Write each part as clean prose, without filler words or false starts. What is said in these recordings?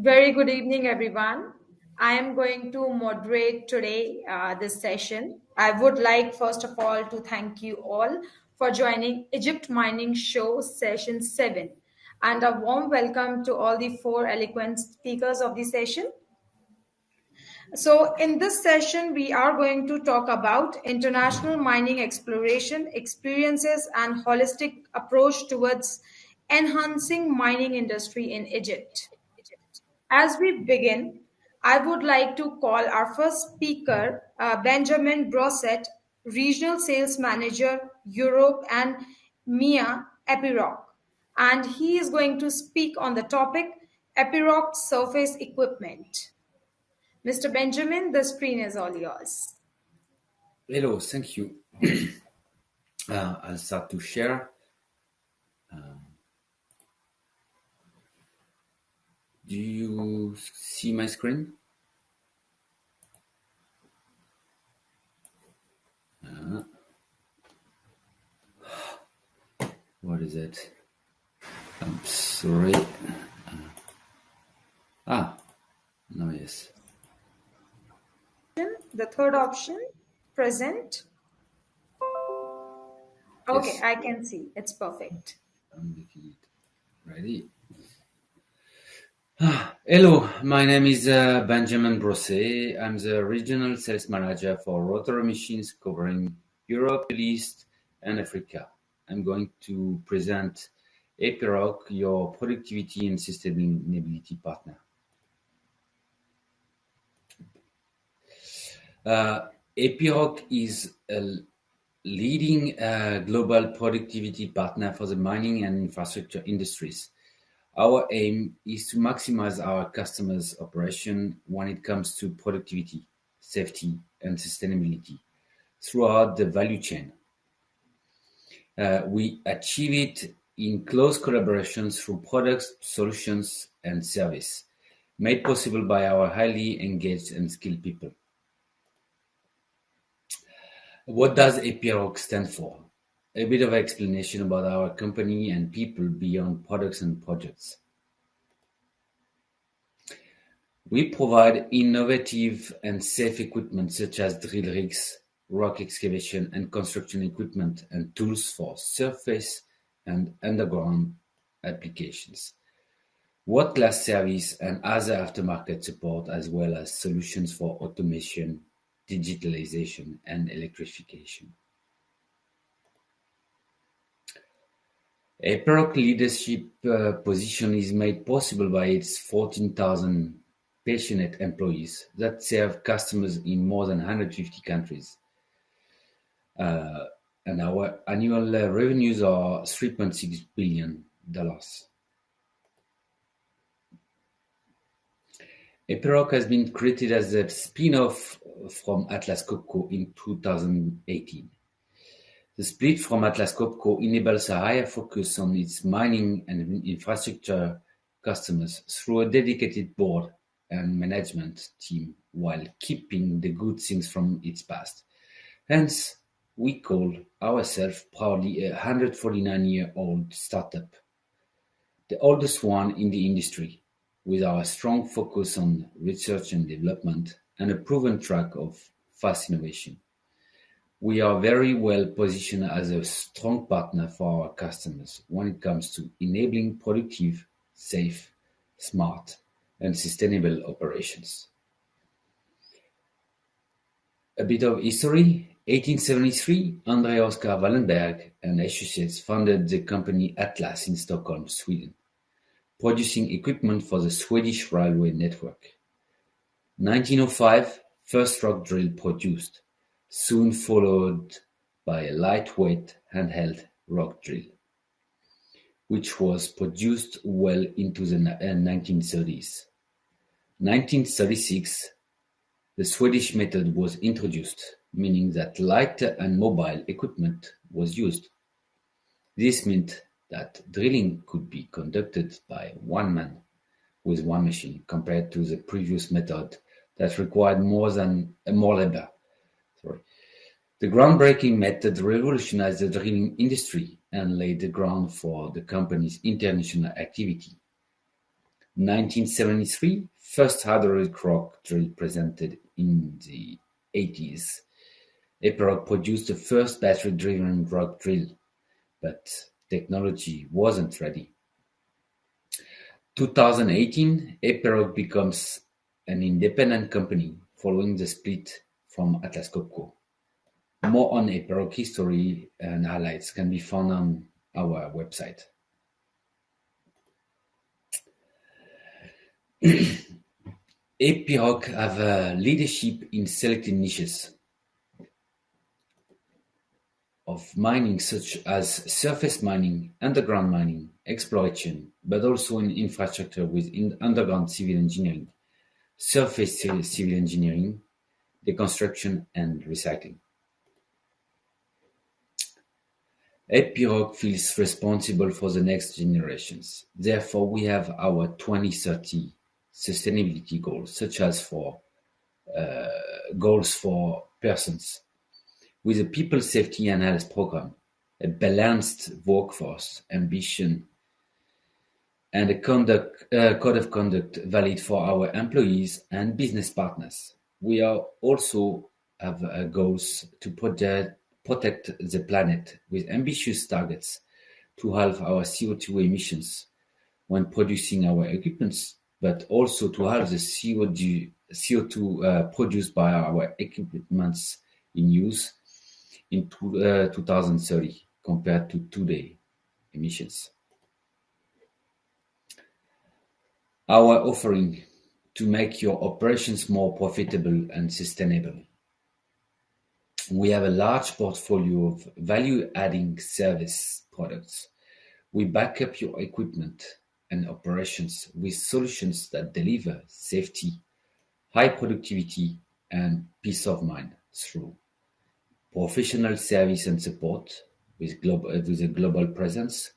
Very good evening, everyone. I am going to moderate today this session. I would like, first of all, to thank you all for joining Egypt Mining Show Session 7 and a warm welcome to all the four eloquent speakers of the session. So, in this session, we are going to talk about international mining exploration, experiences, and holistic approach towards enhancing mining industry in Egypt. As we begin, I would like to call our first speaker, Benjamin Brossett, Regional Sales Manager, Europe and MIA Epiroc. And he is going to speak on the topic Epiroc Surface Equipment. Mr. Benjamin, the screen is all yours. Hello, thank you. I'll start to share. Do you see my screen? What is it? I'm sorry. No, yes. The third option, present. Okay, Yes, I can see. It's perfect. I'm making it ready. Hello, my name is Benjamin Brosset. I'm the Regional Sales Manager for Rotary Machines covering Europe, Middle East, and Africa. I'm going to present Epiroc, your productivity and sustainability partner. Epiroc is a leading global productivity partner for the mining and infrastructure industries. Our aim is to maximize our customers' operation when it comes to productivity, safety, and sustainability throughout the value chain. We achieve it in close collaboration through products, solutions, and service, made possible by our highly engaged and skilled people. What does Epiroc stand for? A bit of explanation about our company and people beyond products and projects. We provide innovative and safe equipment such as drill rigs, rock excavation and construction equipment, and tools for surface and underground applications. World-class service and other aftermarket support, as well as solutions for automation, digitalization, and electrification. Epiroc leadership position is made possible by its 14,000 passionate employees that serve customers in more than 150 countries. And our annual revenues are $3.6 billion. Epiroc has been created as a spin-off from Atlas Copco in 2018. The split from Atlas Copco enables a higher focus on its mining and infrastructure customers through a dedicated board and management team while keeping the good things from its past. Hence, we call ourselves proudly a 149-year-old startup, the oldest one in the industry, with our strong focus on research and development and a proven track of fast innovation. We are very well positioned as a strong partner for our customers when it comes to enabling productive, safe, smart, and sustainable operations. A bit of history. 1873, André Oskar Wallenberg and Associates founded the company Atlas in Stockholm, Sweden, producing equipment for the Swedish railway network. 1905, first rock drill produced, soon followed by a lightweight handheld rock drill, which was produced well into the 1930s. 1936, the Swedish method was introduced, meaning that lighter and mobile equipment was used. This meant that drilling could be conducted by one man with one machine compared to the previous method that required more labor. The groundbreaking method revolutionized the drilling industry and laid the ground for the company's international activity. 1973, first hydraulic rock drill presented in the 80s. Epiroc produced the first battery-driven rock drill, but technology wasn't ready. 2018, Epiroc becomes an independent company following the split from Atlas Copco. More on Epiroc history and highlights can be found on our website. Epiroc have a leadership in selected niches of mining such as surface mining, underground mining, exploration, but also in infrastructure with underground civil engineering, surface civil engineering, deconstruction, and recycling. Epiroc feels responsible for the next generations. Therefore, we have our 2030 sustainability goals, such as for goals for persons, with a people safety and health program, a balanced workforce ambition, and a code of conduct valid for our employees and business partners. We are also have goals to protect the planet with ambitious targets to halve our CO2 emissions when producing our equipments, but also to halve the CO2 produced by our equipments in use in 2030 compared to today emissions. Our offering to make your operations more profitable and sustainable. We have a large portfolio of value-adding service products. We back up your equipment and operations with solutions that deliver safety, high productivity, and peace of mind through professional service and support with a global presence,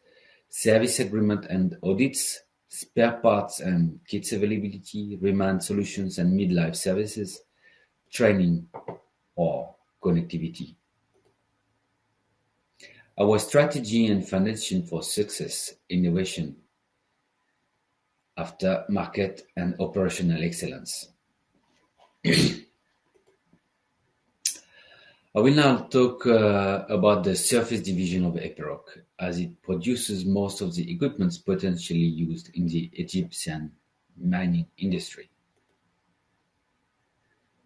service agreement and audits, spare parts and kits availability, remand solutions and midlife services, training, or connectivity. Our strategy and foundation for success, innovation, aftermarket, and operational excellence. I will now talk about the surface division of Epiroc, as it produces most of the equipment potentially used in the Egyptian mining industry.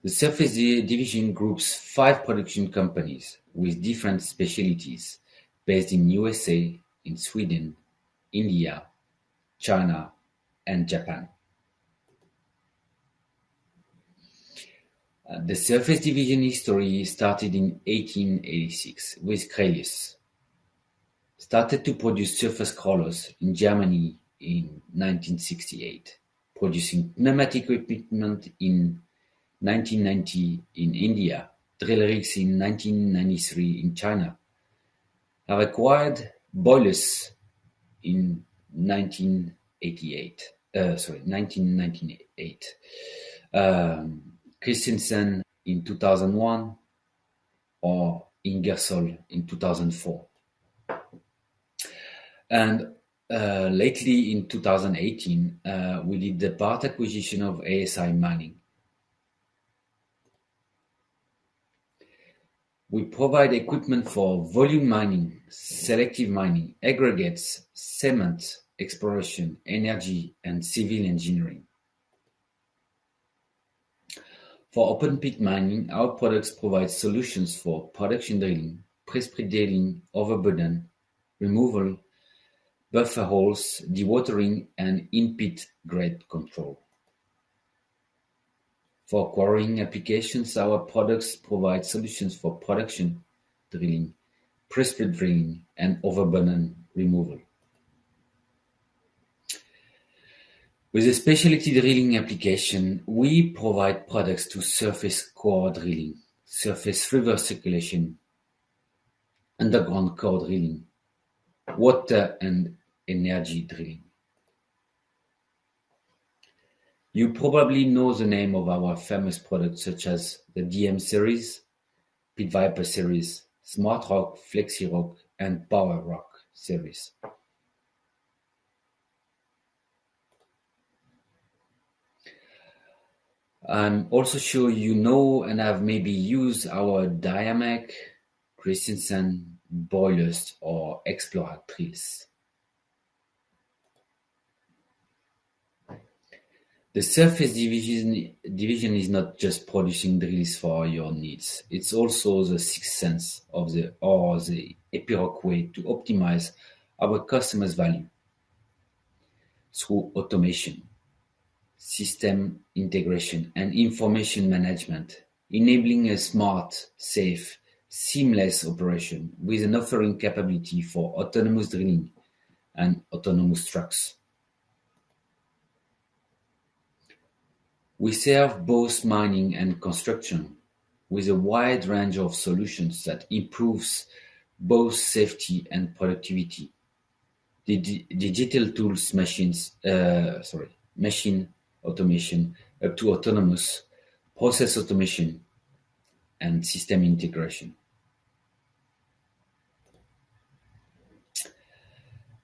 The surface division groups 5 production companies with different specialties based in USA, in Sweden, India, China, and Japan. The surface division history started in 1886 with Cralius. Started to produce surface crawlers in Germany in 1968, producing pneumatic equipment in 1990 in India, drill rigs in 1993 in China, have acquired boilers in 1998. Christensen in 2001 or Ingersoll in 2004. And lately in 2018, we did the part acquisition of ASI Mining. We provide equipment for volume mining, selective mining, aggregates, cement, exploration, energy, and civil engineering. For open pit mining, our products provide solutions for production drilling, pre-split drilling, overburden removal, buffer holes, dewatering, and in-pit grade control. For quarrying applications, our products provide solutions for production drilling, pre-split drilling, and overburden removal. With a specialty drilling application, we provide products to surface core drilling, surface reverse circulation, underground core drilling, water and energy drilling. You probably know the name of our famous products such as the DM series, Pit Viper series, Smart Rock, Flexi Rock, and Power Rock series. I'm also sure you know and have maybe used our Diamec, Christensen, Boilers, or Explorer drills. The surface division is not just producing drills for your needs. It's also the sixth sense of the Epiroc way to optimize our customers' value through automation, system integration, and information management, enabling a smart, safe, seamless operation with an offering capability for autonomous drilling and autonomous trucks. We serve both mining and construction with a wide range of solutions that improves both safety and productivity. Digital tools, machine automation up to autonomous process automation and system integration.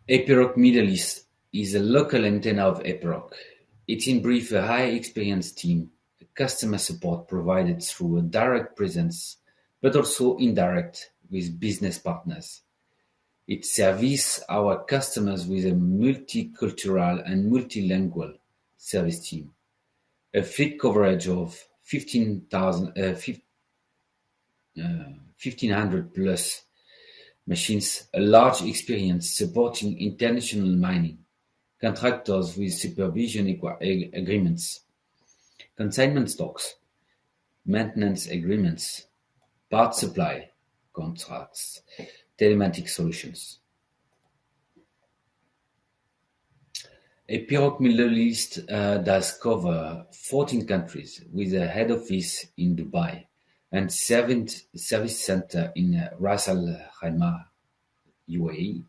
Epiroc Middle East is a local antenna of Epiroc. It's in brief a high experienced team, customer support provided through a direct presence, but also indirect with business partners. It serves our customers with a multicultural and multilingual service team, a fleet coverage of 1,500 plus machines, a large experience supporting international mining, contractors with supervision agreements, consignment stocks, maintenance agreements, part supply contracts, telematic solutions. Epiroc Middle East does cover 14 countries with a head office in Dubai and 7 service center in Ras Al Khaimah, UAE,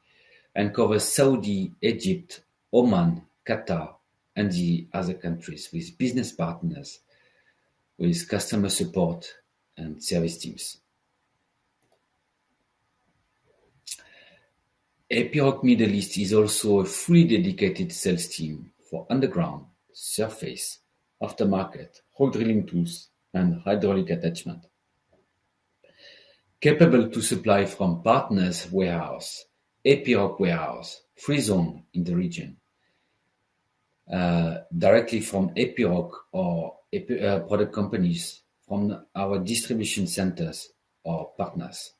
and covers Saudi, Egypt, Oman, Qatar, and the other countries with business partners, with customer support and service teams. Epiroc Middle East is also a fully dedicated sales team for underground, surface, aftermarket, hole drilling tools, and hydraulic attachment. Capable to supply from partners' warehouse, Epiroc warehouse, free zone in the region, directly from Epiroc or product companies from our distribution centers or partners.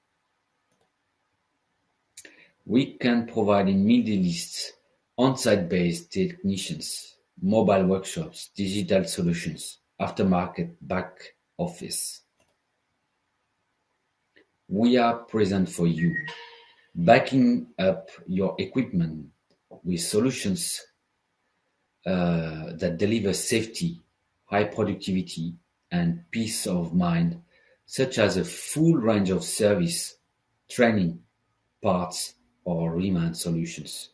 We can provide in Middle East on-site based technicians, mobile workshops, digital solutions, aftermarket back office. We are present for you, backing up your equipment with solutions that deliver safety, high productivity, and peace of mind, such as a full range of service, training, parts, or reman solutions.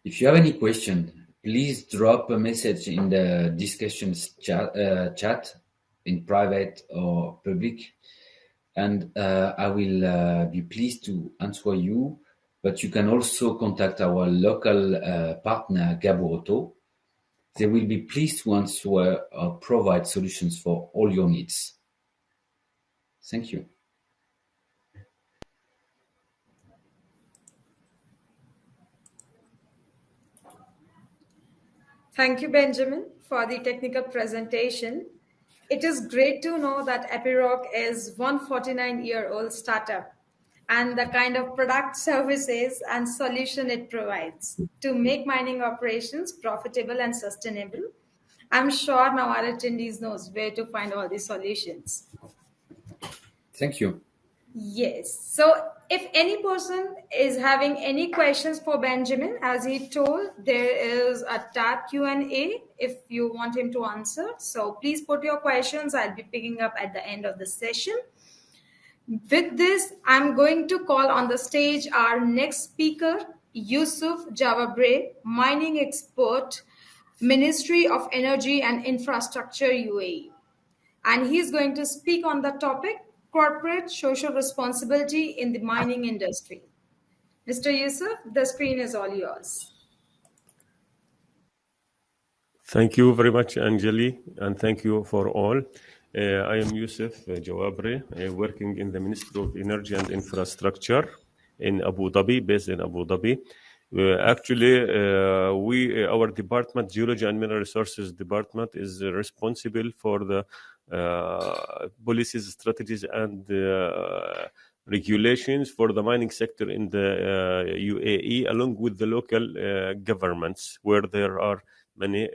If you have any question, please drop a message in the discussions chat in private or public, and I will be pleased to answer you. But you can also contact our local partner, Gaburoto. They will be pleased to answer or provide solutions for all your needs. Thank you. Thank you, Benjamin, for the technical presentation. It is great to know that Epiroc is 149-year-old startup and the kind of product, services, and solution it provides to make mining operations profitable and sustainable. I'm sure now our attendees knows where to find all these solutions. Thank you. Yes. So if any person is having any questions for Benjamin, as he told, there is a tab Q&A if you want him to answer. So please put your questions. I'll be picking up at the end of the session. With this, I'm going to call on the stage our next speaker, Yusuf Javabre, mining expert, Ministry of Energy and Infrastructure, UAE. And he's going to speak on the topic corporate social responsibility in the mining industry. Mr. Yusuf, the screen is all yours. Thank you very much, Anjali, and thank you for all. I am Youssef Jawabre, working in the Ministry of Energy and Infrastructure in Abu Dhabi, based in Abu Dhabi. Our department, Geology and Mineral Resources Department, is responsible for the policies, strategies, and regulations for the mining sector in the UAE, along with the local governments, where there are many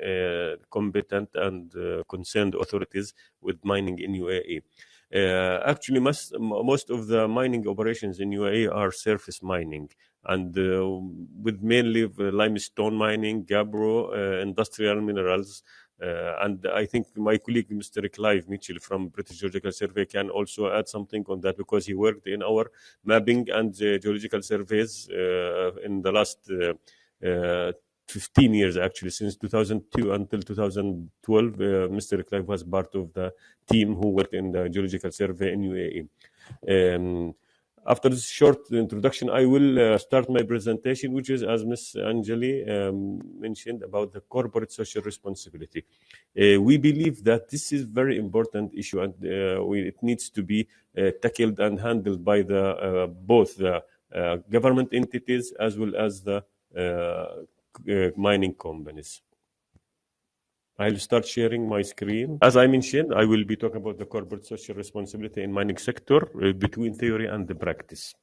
competent and concerned authorities with mining in UAE. Actually, most of the mining operations in UAE are surface mining, and with mainly limestone mining, gabbro, industrial minerals. And I think my colleague, Mr. Clive Mitchell from British Geological Survey, can also add something on that, because he worked in our mapping and geological surveys in the last 15 years, actually, since 2002 until 2012. Mr. Clive was part of the team who worked in the geological survey in UAE. After this short introduction, I will start my presentation, which is, as Ms. Anjali mentioned, about the corporate social responsibility. We believe that this is a very important issue, and it needs to be tackled and handled by both the government entities as well as the mining companies. I'll start sharing my screen. As I mentioned, I will be talking about the corporate social responsibility in mining sector between theory and the practice.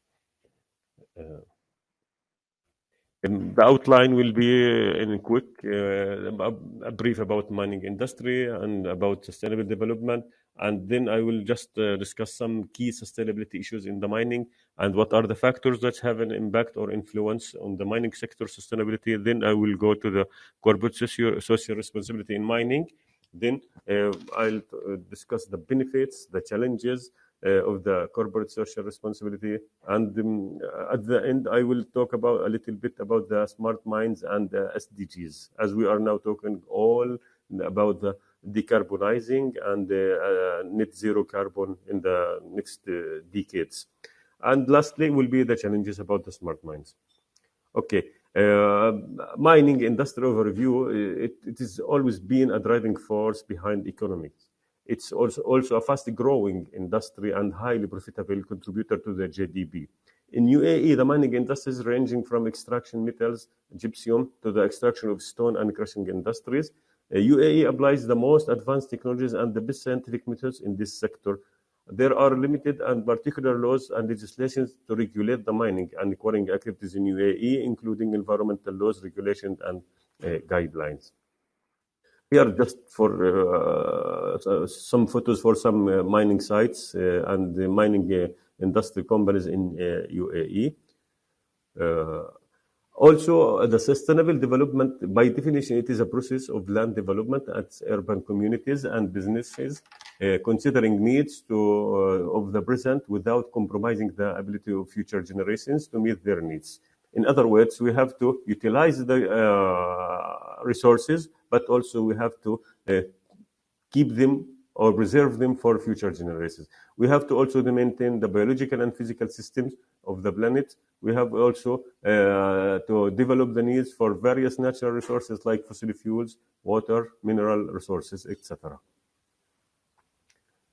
The outline will be in quick, a brief about mining industry and about sustainable development, and then I will just discuss some key sustainability issues in the mining and what are the factors that have an impact or influence on the mining sector sustainability. Then I will go to the corporate social responsibility in mining. Then I'll discuss the benefits, the challenges of the corporate social responsibility, and at the end I will talk about a little bit about the smart mines and the SDGs, as we are now talking all about the decarbonizing and net zero carbon in the next decades. And lastly will be the challenges about the smart mines. Okay. Mining industry overview, it has always been a driving force behind economics. It's also a fast-growing industry and highly profitable contributor to the GDP. In UAE, the mining industry is ranging from extraction metals, gypsum, to the extraction of stone and crushing industries. UAE applies the most advanced technologies and the best scientific methods in this sector. There are limited and particular laws and legislations to regulate the mining and quarrying activities in UAE, including environmental laws, regulations, and guidelines. Here are just for some photos for some mining sites and the mining industry companies in UAE. Also, the sustainable development, by definition, it is a process of land development at urban communities and businesses, considering needs of the present without compromising the ability of future generations to meet their needs. In other words, we have to utilize the resources, but also we have to keep them or preserve them for future generations. We have to also maintain the biological and physical systems of the planet. We have also to develop the needs for various natural resources like fossil fuels, water, mineral resources, etc.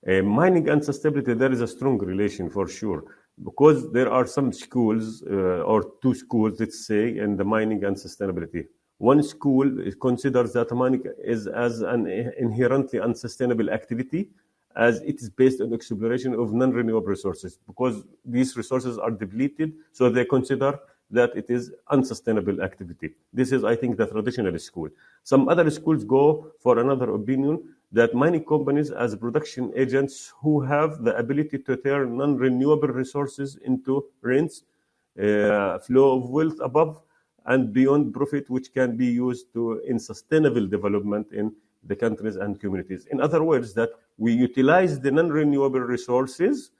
Mining and sustainability, there is a strong relation for sure, because there are some schools or two schools, let's say, in the mining and sustainability. One school considers that mining is as an inherently unsustainable activity, as it is based on exploration of non-renewable resources, because these resources are depleted, so they consider that it is unsustainable activity. This is, I think, the traditional school. Some other schools go for another opinion, that mining companies as production agents who have the ability to turn non-renewable resources into rents, flow of wealth above and beyond profit, which can be used in sustainable development in the countries and communities. In other words, that we utilize the non-renewable resources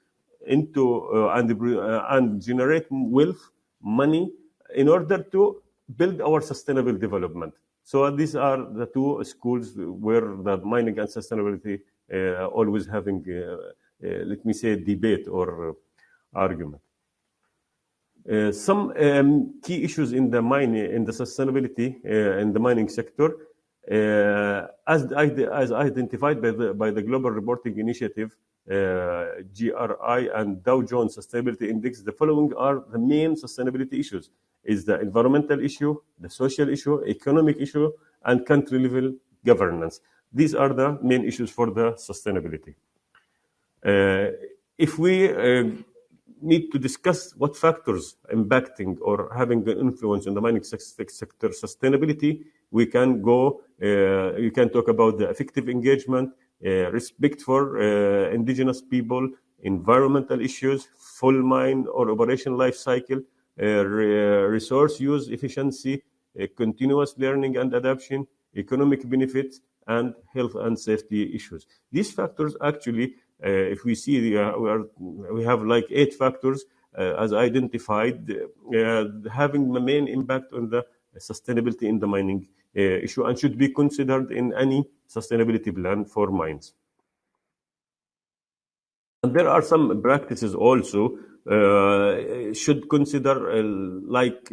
into and generate wealth, money, in order to build our sustainable development. So these are the two schools where the mining and sustainability always having, let me say, debate or argument. Some key issues in the mining, in the sustainability in the mining sector. As identified by the Global Reporting Initiative, GRI, and Dow Jones Sustainability Index, the following are the main sustainability issues: is the environmental issue, the social issue, economic issue, and country level governance. These are the main issues for the sustainability. If we need to discuss what factors impacting or having an influence on the mining sector sustainability, we can go, you can talk about the effective engagement, respect for indigenous people, environmental issues, full mine or operation life cycle, resource use efficiency, continuous learning and adaptation, economic benefits, and health and safety issues. These factors actually, if we see, we have like 8 factors as identified, having the main impact on the sustainability in the mining issue, and should be considered in any sustainability plan for mines. And there are some practices also should consider like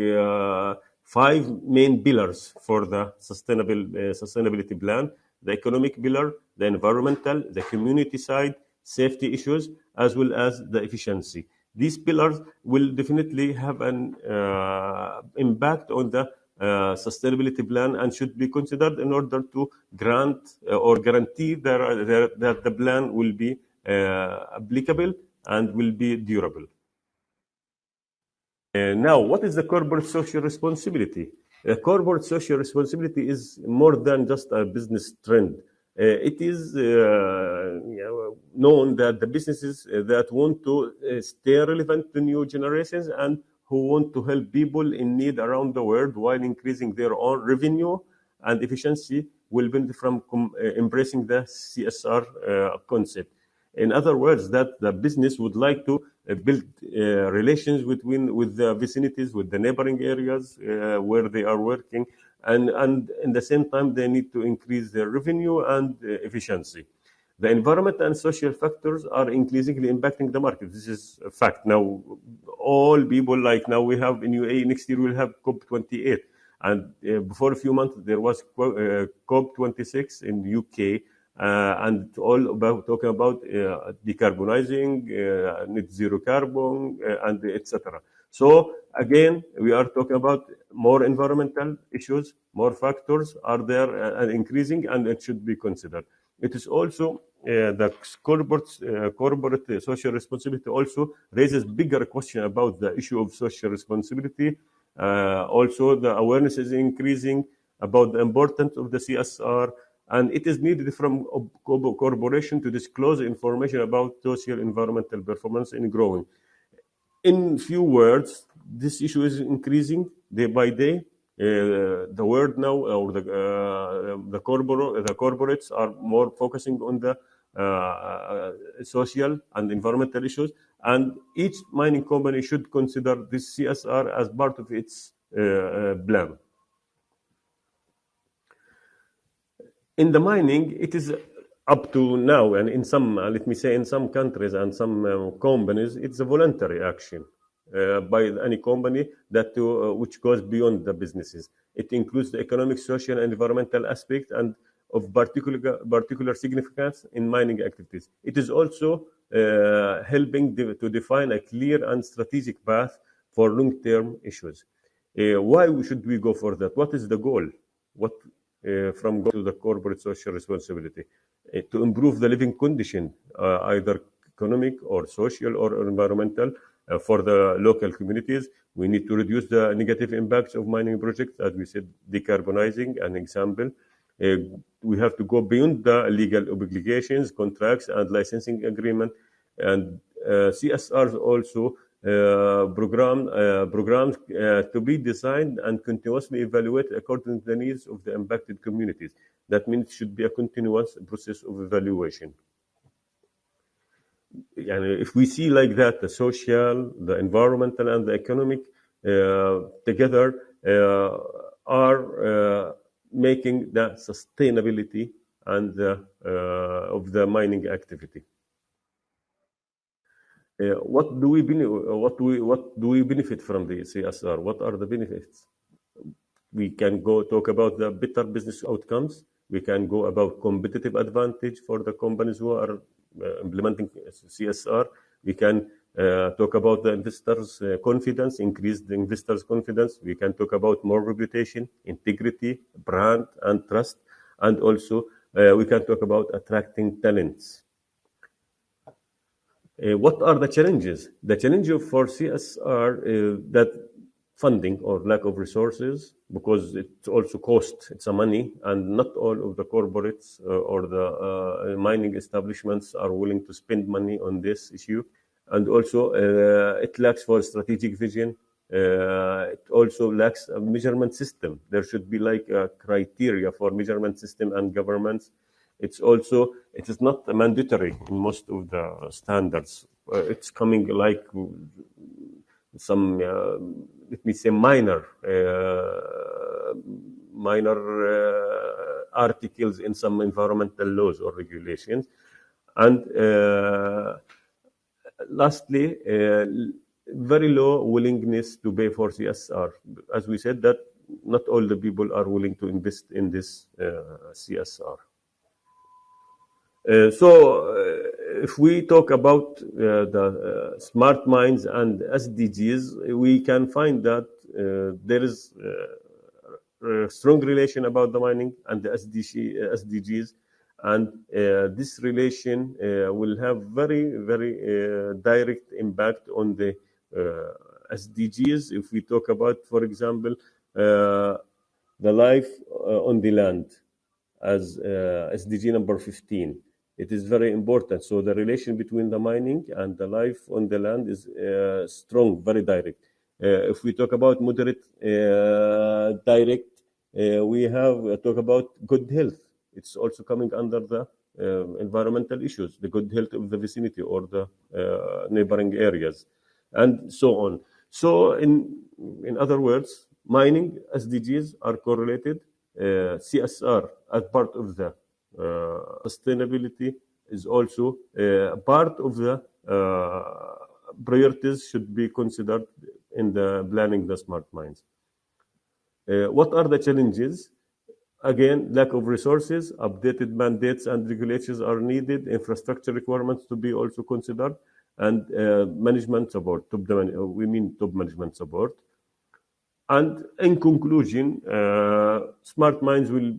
5 main pillars for the sustainability plan: the economic pillar, the environmental, the community side, safety issues, as well as the efficiency. These pillars will definitely have an impact on the sustainability plan and should be considered in order to grant or guarantee that the plan will be applicable and will be durable. Now, what is the corporate social responsibility? Corporate social responsibility is more than just a business trend. It is known that the businesses that want to stay relevant to new generations and who want to help people in need around the world while increasing their own revenue and efficiency will benefit from embracing the CSR concept. In other words, that the business would like to build relations with the vicinities, with the neighboring areas where they are working, and in the same time they need to increase their revenue and efficiency. The environment and social factors are increasingly impacting the market. This is a fact. Now, all people, like now we have in UAE, next year we'll have COP28. And before a few months, there was COP26 in UK, and all about talking about decarbonizing, net zero carbon, and etc. So again, we are talking about more environmental issues, more factors are there and increasing, and it should be considered. It is also the corporate social responsibility also raises bigger question about the issue of social responsibility. Also, the awareness is increasing about the importance of the CSR, and it is needed from corporation to disclose information about social environmental performance in growing. In few words, this issue is increasing day by day. The world now, or the corporates are more focusing on the social and environmental issues, and each mining company should consider this CSR as part of its plan. In the mining, it is up to now, and in some, let me say, in some countries and some companies, it's a voluntary action by any company that which goes beyond the businesses. It includes the economic, social, and environmental aspect and of particular significance in mining activities. It is also helping to define a clear and strategic path for long-term issues. Why should we go for that? What is the goal? What from to the corporate social responsibility to improve the living condition, either economic or social or environmental, for the local communities. We need to reduce the negative impacts of mining projects, as we said, decarbonizing, an example. We have to go beyond the legal obligations, contracts, and licensing agreement, and CSRs also programs to be designed and continuously evaluated according to the needs of the impacted communities. That means it should be a continuous process of evaluation. And if we see like that, the social, the environmental, and the economic together are making the sustainability and of the mining activity. What do we benefit from the CSR? What are the benefits? We can go talk about the better business outcomes. We can go about competitive advantage for the companies who are implementing CSR. We can talk about the investors' confidence, increase the investors' confidence. We can talk about more reputation, integrity, brand, and trust. And also, we can talk about attracting talents. What are the challenges? The challenge for CSR that funding or lack of resources, because it also costs, it's a money, and not all of the corporates or the mining establishments are willing to spend money on this issue. And also, it lacks for strategic vision. It also lacks a measurement system. There should be like a criteria for measurement system and governments. It is not mandatory in most of the standards. It's coming like some, let me say, minor articles in some environmental laws or regulations. And lastly, very low willingness to pay for CSR. As we said, that not all the people are willing to invest in this CSR. If we talk about the smart mines and SDGs, we can find that there is a strong relation about the mining and the SDGs, and this relation will have very, very direct impact on the SDGs. If we talk about, for example, the life on the land as SDG number 15. It is very important. So the relation between the mining and the life on the land is strong, very direct. If we talk about moderate direct, we have talk about good health. It's also coming under the environmental issues, the good health of the vicinity or the neighboring areas, and so on. So in other words, mining SDGs are correlated. CSR as part of the sustainability is also part of the priorities should be considered in the planning the smart mines. What are the challenges? Again, lack of resources, updated mandates and regulations are needed, infrastructure requirements to be also considered, and management support, top management support. And in conclusion, smart mines will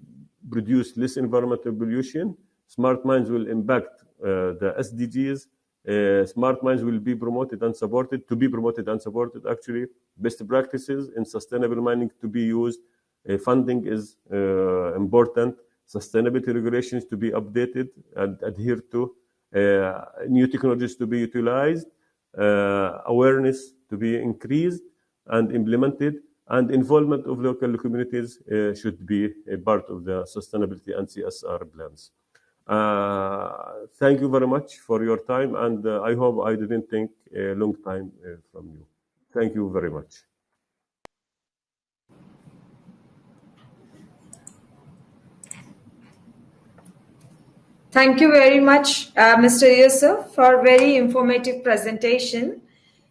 produce less environmental pollution. Smart mines will impact the SDGs. Smart mines will be promoted and supported, actually. Best practices in sustainable mining to be used. Funding is important. Sustainability regulations to be updated and adhered to. New technologies to be utilized. Awareness to be increased and implemented. And involvement of local communities should be a part of the sustainability and CSR plans. Thank you very much for your time, and I hope I didn't take a long time from you. Thank you very much. Thank you very much, Mr. Yusuf, for a very informative presentation.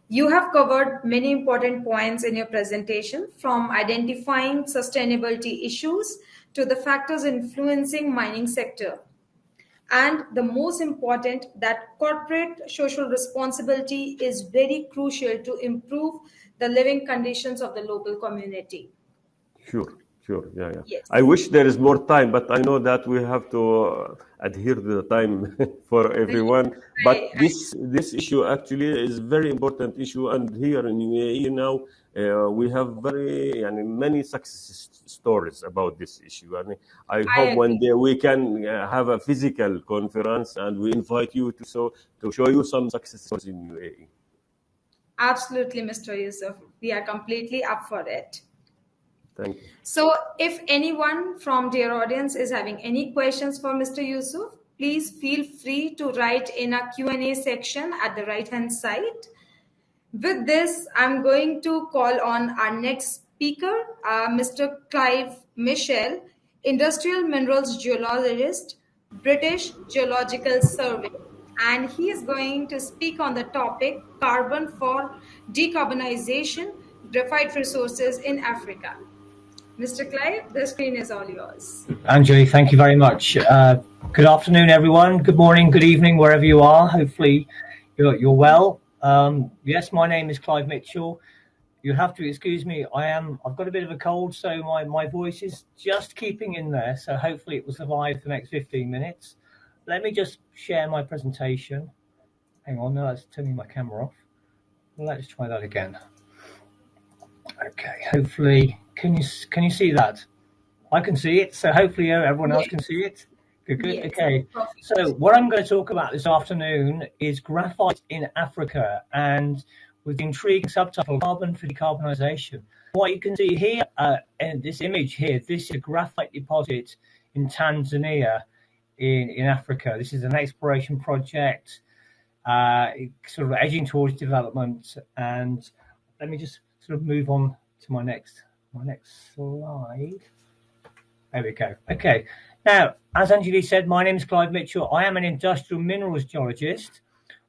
You have covered many important points in your presentation, from identifying sustainability issues to the factors influencing mining sector. And the most important, that corporate social responsibility is very crucial to improve the living conditions of the local community. Sure. Yeah. Yes. I wish there is more time, but I know that we have to adhere to the time for everyone. But this issue actually is very important issue, and here in UAE now we have many success stories about this issue. And I hope one day we can have a physical conference, and we invite you to show you some success stories in UAE. Absolutely, Mr. Yusuf. We are completely up for it. Thank you. So if anyone from dear audience is having any questions for Mr. Yusuf, please feel free to write in a Q&A section at the right-hand side. With this, I'm going to call on our next speaker, Mr. Clive Mitchell, Industrial Minerals Geologist, British Geological Survey. And he is going to speak on the topic, Carbon for Decarbonization, Graphite Resources in Africa. Mr. Clive, the screen is all yours. Anjali, thank you very much. Good afternoon, everyone. Good morning, good evening, wherever you are. Hopefully you're well. Yes, my name is Clive Mitchell. You have to excuse me. I've got a bit of a cold, so my voice is just keeping in there. So hopefully it will survive the next 15 minutes. Let me just share my presentation. Hang on, now that's turning my camera off. Let's try that again. Okay, hopefully, can you see that? I can see it, so hopefully everyone else can see it. Good. Yes. Okay, Perfect. so what I'm going to talk about this afternoon is graphite in Africa, and with the intriguing subtitle, Carbon for Decarbonisation. What you can see here in this image here, this is a graphite deposit in Tanzania in Africa. This is an exploration project, sort of edging towards development. And let me just sort of move on to my next slide. There we go. Okay. Now, as Anjali said, my name is Clive Mitchell. I am an industrial minerals geologist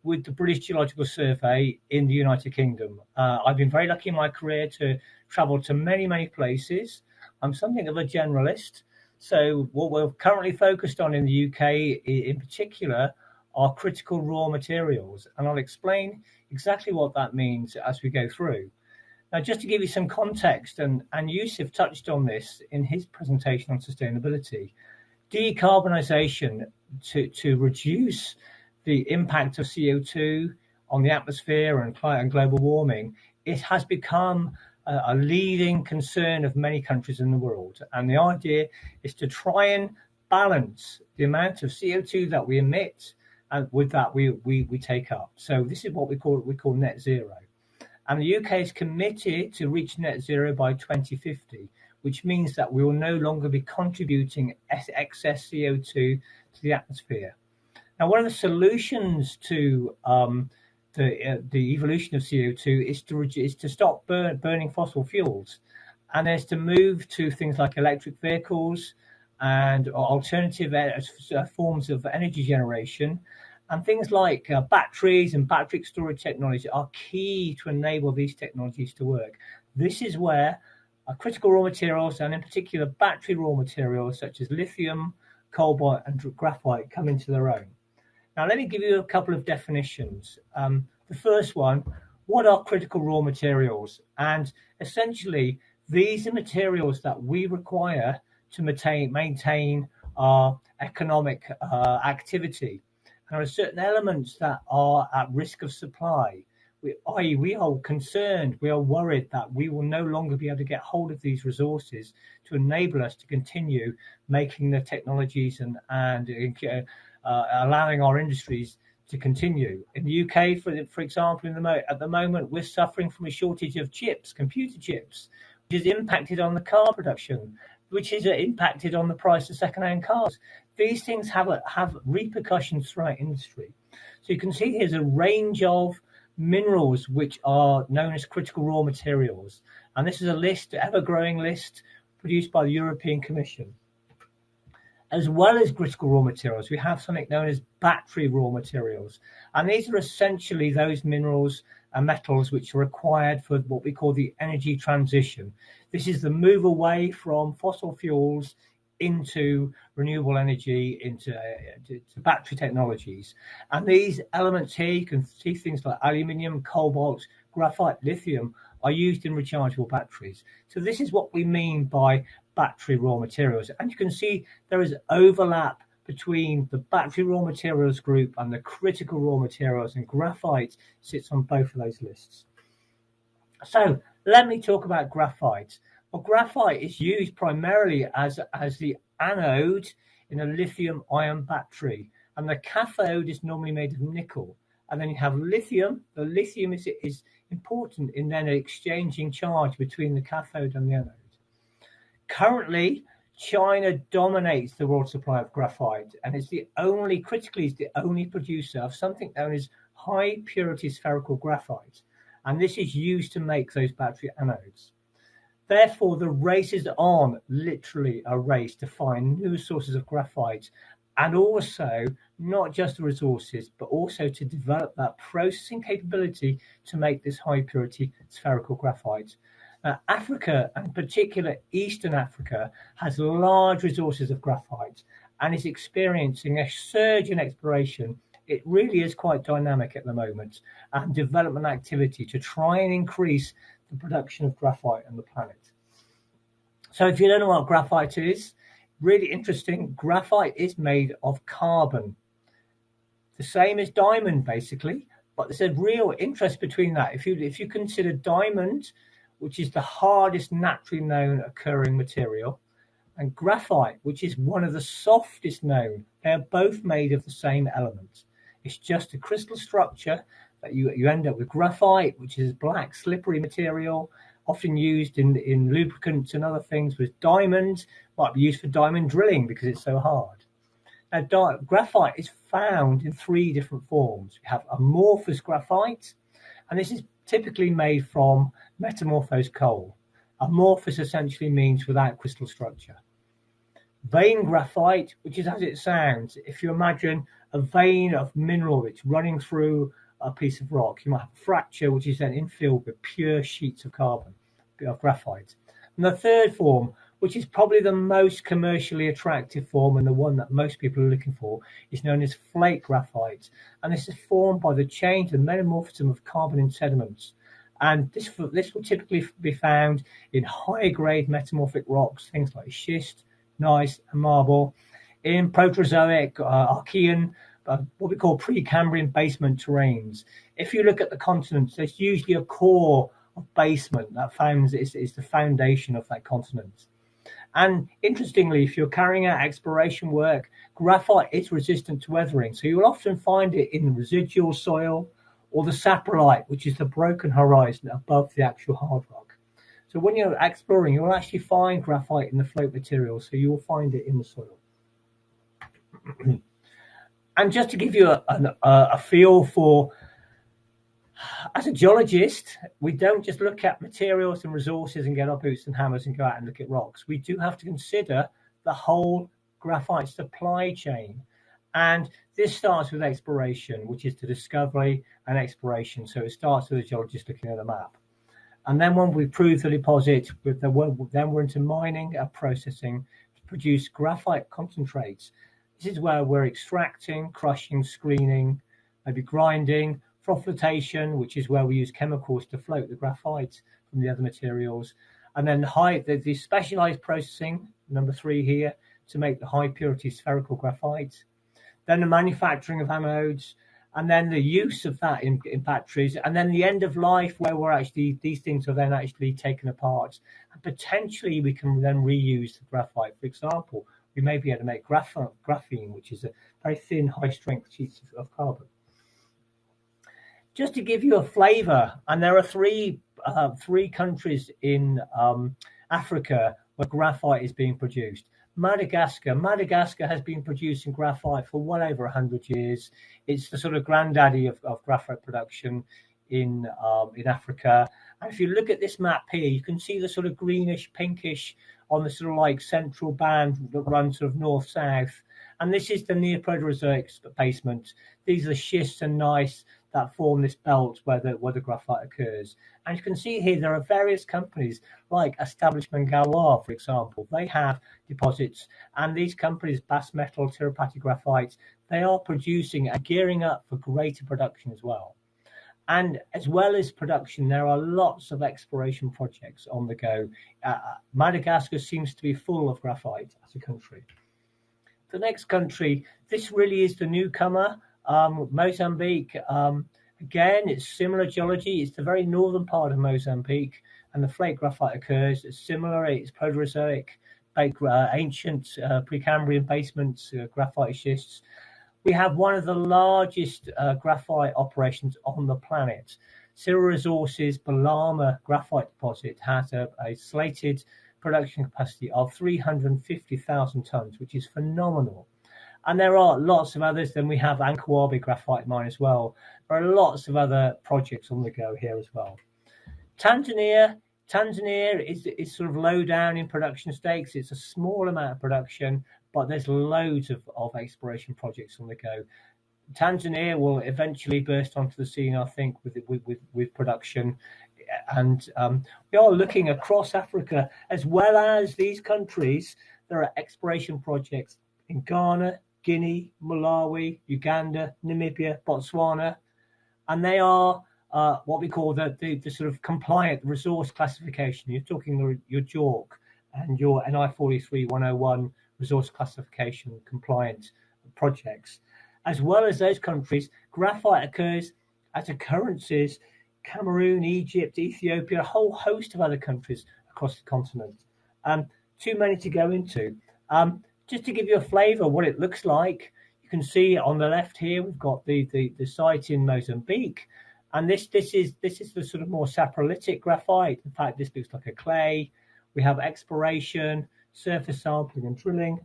with the British Geological Survey in the United Kingdom. I've been very lucky in my career to travel to many, many places. I'm something of a generalist. So what we're currently focused on in the UK in particular are critical raw materials. And I'll explain exactly what that means as we go through. Now, just to give you some context, and Yusuf touched on this in his presentation on sustainability, decarbonisation to reduce the impact of CO2 on the atmosphere and global warming, it has become a leading concern of many countries in the world. And the idea is to try and balance the amount of CO2 that we emit and with that we take up. So this is what we call net zero. And the UK is committed to reach net zero by 2050, which means that we will no longer be contributing excess CO2 to the atmosphere. Now, one of the solutions to the evolution of CO2 is to stop burning fossil fuels, and there's to move to things like electric vehicles and alternative forms of energy generation. And things like batteries and battery storage technology are key to enable these technologies to work. This is where critical raw materials, and in particular battery raw materials such as lithium, cobalt and graphite, come into their own. Now, let me give you a couple of definitions. The first one, what are critical raw materials? And essentially, these are materials that we require to maintain our economic activity. There are certain elements that are at risk of supply. We are concerned, we are worried that we will no longer be able to get hold of these resources to enable us to continue making the technologies and allowing our industries to continue. In the UK, for example, at the moment, we're suffering from a shortage of chips, computer chips, which has impacted on the car production, which is impacted on the price of second-hand cars. These things have repercussions throughout industry. So you can see here's a range of minerals which are known as critical raw materials. And this is a list, ever-growing list, produced by the European Commission. As well as critical raw materials, we have something known as battery raw materials. And these are essentially those minerals and metals which are required for what we call the energy transition. This is the move away from fossil fuels into renewable energy, into battery technologies. And these elements here, you can see things like aluminium, cobalt, graphite, lithium, are used in rechargeable batteries. So this is what we mean by battery raw materials. And you can see there is overlap between the battery raw materials group and the critical raw materials, and graphite sits on both of those lists. So let me talk about graphite. Well, graphite is used primarily as the anode in a lithium-ion battery, and the cathode is normally made of nickel. And then you have lithium. The lithium is important in then exchanging charge between the cathode and the anode. Currently, China dominates the world supply of graphite, and it's the only producer of something known as high purity spherical graphite. And this is used to make those battery anodes. Therefore, the race is on, literally a race to find new sources of graphite, and also not just the resources, but also to develop that processing capability to make this high purity spherical graphite. Africa, and in particular Eastern Africa, has large resources of graphite and is experiencing a surge in exploration. It really is quite dynamic at the moment, and development activity to try and increase the production of graphite on the planet. So if you don't know what graphite is, really interesting, graphite is made of carbon. The same as diamond, basically, but there's a real interest between that. If you consider diamond, which is the hardest naturally known occurring material, and graphite, which is one of the softest known, they're both made of the same element. It's just a crystal structure that you end up with graphite, which is black, slippery material, often used in lubricants and other things, with diamonds, might be used for diamond drilling because it's so hard. Now, graphite is found in three different forms. We have amorphous graphite, and this is typically made from metamorphosed coal. Amorphous essentially means without crystal structure. Vein graphite, which is as it sounds. If you imagine a vein of mineral that's running through a piece of rock, you might have a fracture, which is then infilled with pure sheets of carbon, of graphite. And the third form, which is probably the most commercially attractive form and the one that most people are looking for, is known as flake graphite. And this is formed by the change and metamorphism of carbon in sediments. And this will typically be found in high-grade metamorphic rocks, things like schist, gneiss, and marble, in Proterozoic, Archean, what we call Precambrian basement terrains. If you look at the continents, there's usually a core of basement that is the foundation of that continent. And interestingly, if you're carrying out exploration work, graphite is resistant to weathering. So you'll often find it in the residual soil or the saprolite, which is the broken horizon above the actual hard rock. So when you're exploring, you'll actually find graphite in the float material. So you will find it in the soil. And just to give you a feel for, as a geologist, we don't just look at materials and resources and get our boots and hammers and go out and look at rocks. We do have to consider the whole graphite supply chain. And this starts with exploration, which is the discovery and exploration. So it starts with a geologist looking at a map. And then when we prove the deposit, then we're into mining and processing to produce graphite concentrates. This is where we're extracting, crushing, screening, maybe grinding, flotation, which is where we use chemicals to float the graphite from the other materials. And then the specialized processing, number 3 here, to make the high purity spherical graphite. Then the manufacturing of anodes, and then the use of that in batteries, and then the end of life where these things are then actually taken apart. And potentially we can then reuse the graphite. For example, we may be able to make graphene, which is a very thin, high strength sheets of carbon. Just to give you a flavor, and there are three countries in Africa where graphite is being produced. Madagascar has been producing graphite for well over 100 years. It's the sort of granddaddy of graphite production in Africa. And if you look at this map here, you can see the sort of greenish, pinkish on the sort of like central band that runs sort of north-south. And this is the Neoproterozoic basement. These are schists and gneiss that form this belt where the graphite occurs. And you can see here there are various companies like Establishment Galois, for example. They have deposits, and these companies, Bass Metal, Tirupati Graphite, they are producing and gearing up for greater production as well. And as well as production, there are lots of exploration projects on the go. Madagascar seems to be full of graphite as a country. The next country, this really is the newcomer, Mozambique. Again, it's similar geology. It's the very northern part of Mozambique, and the flake graphite occurs. It's similar. It's Proterozoic, ancient Precambrian basements, graphite schists. We have one of the largest graphite operations on the planet. Cyril Resources Balama graphite deposit has a slated production capacity of 350,000 tons, which is phenomenal. And there are lots of others. Then we have Ankawabe graphite mine as well. There are lots of other projects on the go here as well. Tanzania is sort of low down in production stakes. It's a small amount of production, but there's loads of exploration projects on the go. Tanzania will eventually burst onto the scene, I think, with production. and we are looking across Africa as well as these countries. There are exploration projects in Ghana, Guinea, Malawi, Uganda, Namibia, Botswana, and they are what we call the sort of compliant resource classification. You're talking your JORC and your NI 43101 resource classification compliant projects. As well as those countries, graphite occurs as occurrences Cameroon, Egypt, Ethiopia, a whole host of other countries across the continent. Too many to go into. Just to give you a flavour of what it looks like, you can see on the left here we've got the site in Mozambique, and this is the sort of more saprolitic graphite. In fact, this looks like a clay. We have exploration, surface sampling, and drilling,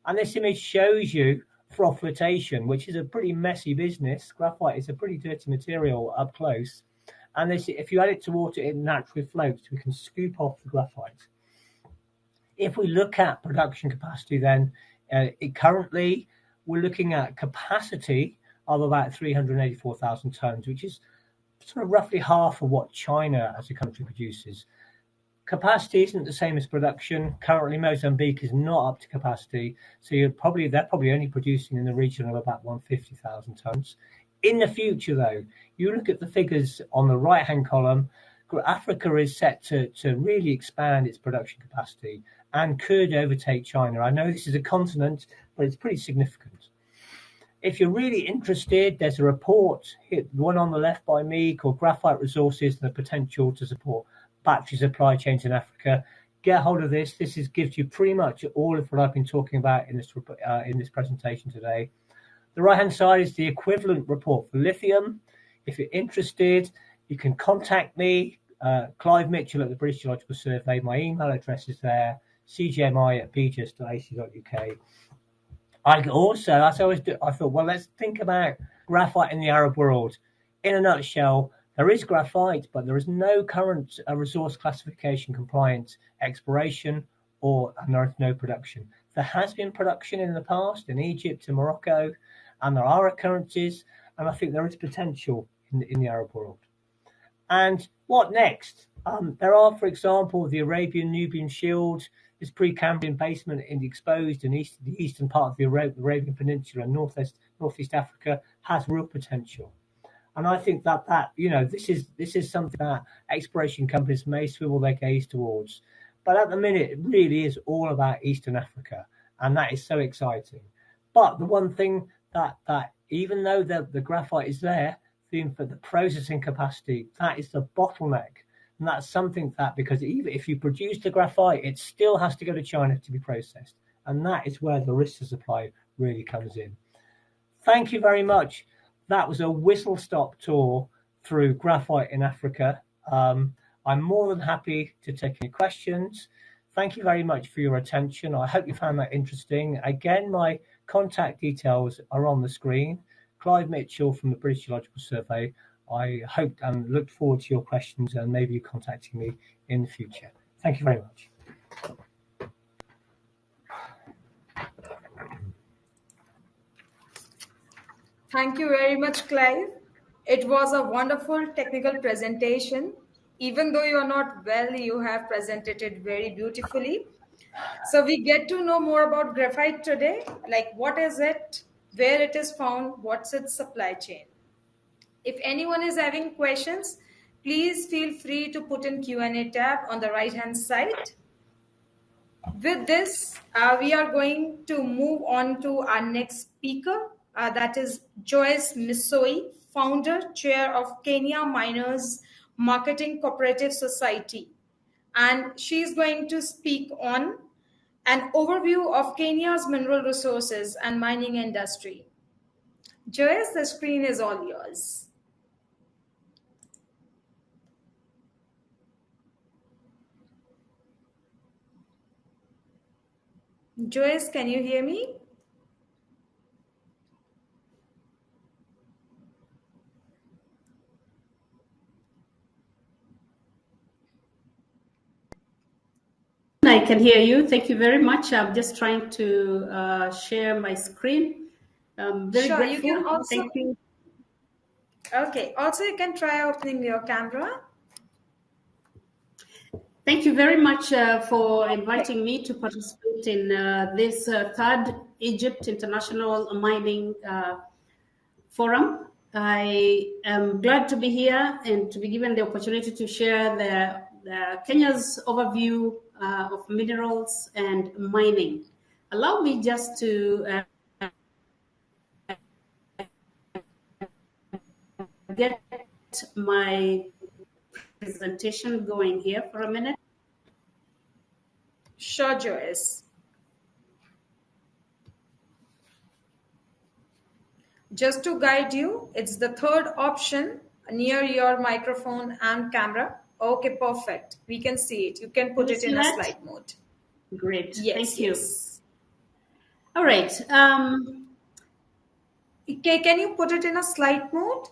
and this image shows you froth flotation, which is a pretty messy business. Graphite is a pretty dirty material up close, and this, if you add it to water, it naturally floats. We can scoop off the graphite. If we look at production capacity, then currently we're looking at capacity of about 384,000 tons, which is sort of roughly half of what China as a country produces. Capacity isn't the same as production. Currently, Mozambique is not up to capacity, so they're probably only producing in the region of about 150,000 tons. In the future, though, you look at the figures on the right-hand column. Africa is set to really expand its production capacity and could overtake China. I know this is a continent, but it's pretty significant. If you're really interested, there's a report, the one on the left by me, called Graphite Resources and the Potential to Support Battery Supply Chains in Africa. Get hold of this. This gives you pretty much all of what I've been talking about in this presentation today. The right-hand side is the equivalent report for lithium. If you're interested, you can contact me, Clive Mitchell at the British Geological Survey. My email address is there, cgmi@bgis.ac.uk. I also, as I always do, I thought, well, let's think about graphite in the Arab world. In a nutshell, there is graphite, but there is no current resource classification compliant exploration, and there is no production. There has been production in the past in Egypt and Morocco, and there are occurrences, and I think there is potential in the Arab world. And what next? There are, for example, the Arabian-Nubian Shield, this Precambrian basement in the exposed and the eastern part of the Arabian Peninsula and northeast Africa has real potential. And I think that this is something that exploration companies may swivel their gaze towards. But at the minute, it really is all about Eastern Africa, and that is so exciting. But the one thing that even though the graphite is there, for the processing capacity, that is the bottleneck. And that's something that, because even if you produce the graphite, it still has to go to China to be processed. And that is where the risk to supply really comes in. Thank you very much. That was a whistle-stop tour through graphite in Africa. I'm more than happy to take any questions. Thank you very much for your attention. I hope you found that interesting. Again, my contact details are on the screen. Clive Mitchell from the British Geological Survey. I hope and look forward to your questions and maybe you contacting me in the future. Thank you very much. Thank you very much, Clive. It was a wonderful technical presentation. Even though you are not well, you have presented it very beautifully. So we get to know more about graphite today, like what is it, where it is found, what's its supply chain. If anyone is having questions, please feel free to put in Q&A tab on the right-hand side. With this, we are going to move on to our next speaker. That is Joyce Misoi, founder, chair of Kenya Miners Marketing Cooperative Society. And she's going to speak on an overview of Kenya's mineral resources and mining industry. Joyce, the screen is all yours. Joyce, can you hear me? I can hear you. Thank you very much. I'm just trying to share my screen. Very sure, grateful. You can also, thank you. Okay. Also, you can try opening your camera. Thank you very much for inviting me to participate in this third Egypt International Mining Forum. I am glad to be here and to be given the opportunity to share the Kenya's overview of minerals and mining. Allow me just to get my presentation going here for a minute. Sure, Joyce. Just to guide you, it's the third option near your microphone and camera. Okay, perfect. We can see it. You can put it in a slide mode. Great. Yes, Thank you. yes. All right. Okay, can you put it in a slide mode?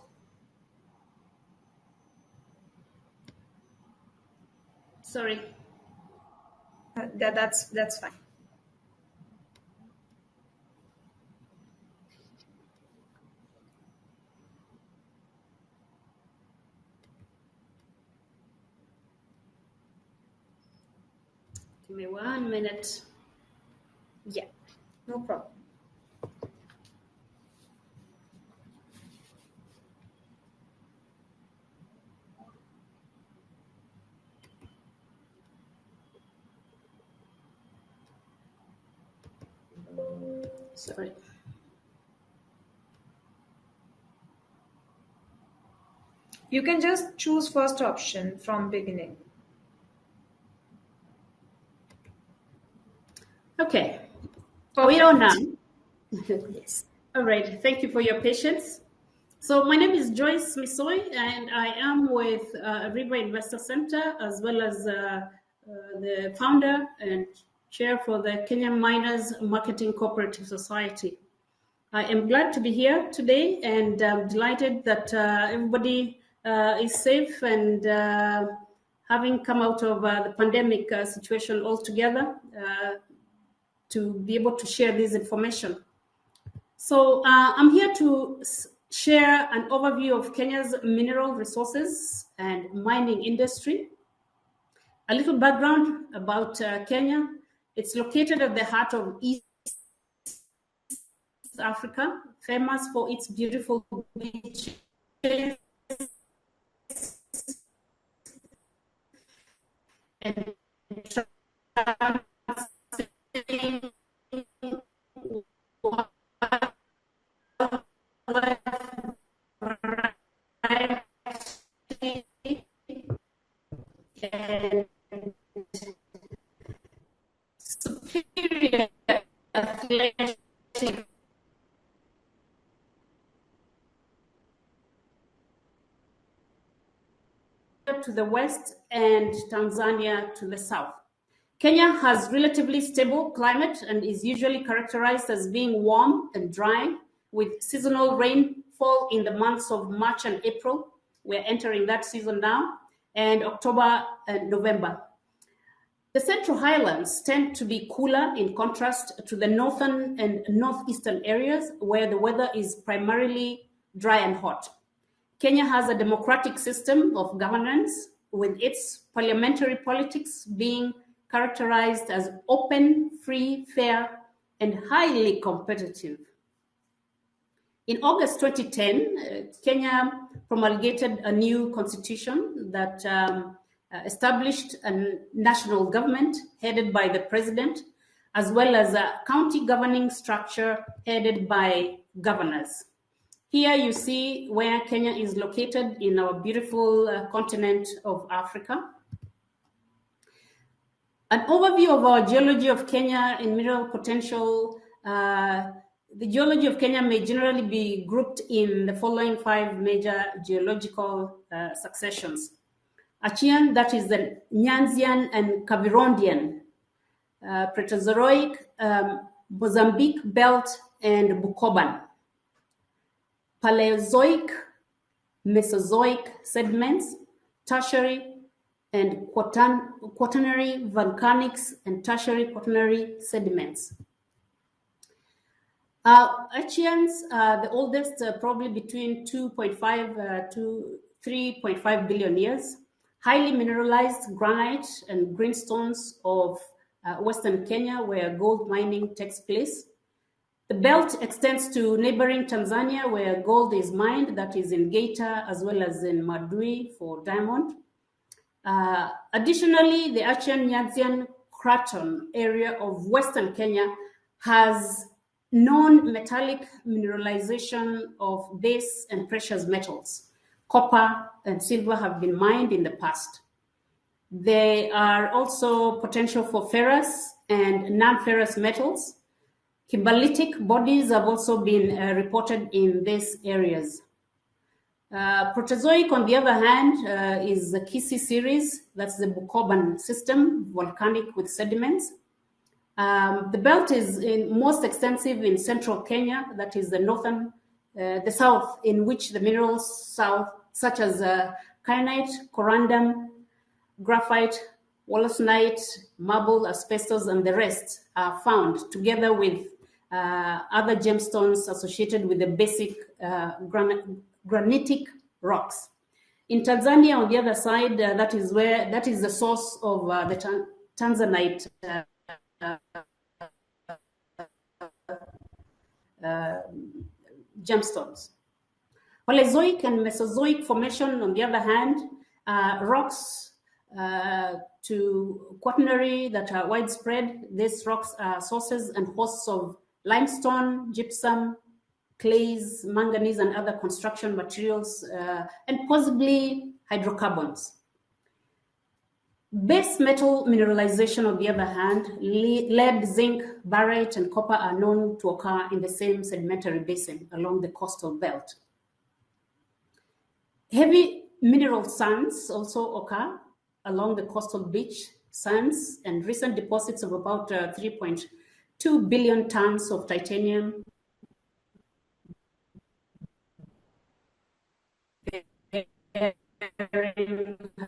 Sorry. That's fine. Give me 1 minute. Yeah, no problem. Sorry. You can just choose first option from beginning. Okay. Are we on now? Yes. All right. Thank you for your patience. So my name is Joyce Misoy, and I am with River Investor Center, as well as the founder and chair for the Kenyan Miners Marketing Cooperative Society. I am glad to be here today, and I'm delighted that everybody is safe and having come out of the pandemic situation altogether to be able to share this information. So I'm here to share an overview of Kenya's mineral resources and mining industry. A little background about Kenya. It's located at the heart of East Africa, famous for its beautiful beaches and and superior athletic to the west and Tanzania to the south. Kenya has relatively stable climate and is usually characterized as being warm and dry, with seasonal rainfall in the months of March and April. We're entering that season now, and October and November. The Central Highlands tend to be cooler in contrast to the northern and northeastern areas, where the weather is primarily dry and hot. Kenya has a democratic system of governance, with its parliamentary politics being characterized as open, free, fair, and highly competitive. In August 2010, Kenya promulgated a new constitution that established a national government headed by the president, as well as a county governing structure headed by governors. Here you see where Kenya is located in our beautiful continent of Africa. An overview of our geology of Kenya in mineral potential. The geology of Kenya may generally be grouped in the following 5 major geological successions. Achaean, that is the Nyanzian and Kavirondian, Proterozoic, Mozambique Belt, and Bukoban. Paleozoic, Mesozoic sediments, Tertiary and Quaternary volcanics, and Tertiary Quaternary sediments. Achaeans, the oldest, probably between 2.5 to 3.5 billion years. highly mineralized granite and greenstones of Western Kenya, where gold mining takes place. The belt extends to neighboring Tanzania, where gold is mined, that is in Geita, as well as in Madui for diamond. Additionally, the Achian Nyanzian Craton area of Western Kenya has non-metallic mineralization of base and precious metals. Copper and silver have been mined in the past. There are also potential for ferrous and non-ferrous metals. Kimberlitic bodies have also been reported in these areas. Proterozoic, on the other hand, is the Kisi series. That's the Bukoban system, volcanic with sediments. The belt is most extensive in central Kenya, that is the south, in which the minerals such as kyanite, corundum, graphite, wollastonite, marble, asbestos, and the rest are found, together with other gemstones associated with the basic granitic rocks. In Tanzania, on the other side, that is the source of the Tanzanite gemstones. Paleozoic and Mesozoic formation, on the other hand, rocks to quaternary that are widespread. These rocks are sources and hosts of limestone, gypsum, clays, manganese, and other construction materials, and possibly hydrocarbons. Base metal mineralization, on the other hand, lead, zinc, barite, and copper are known to occur in the same sedimentary basin along the coastal belt. Heavy mineral sands also occur along the coastal beach sands, and recent deposits of about 3.2 billion tons of titanium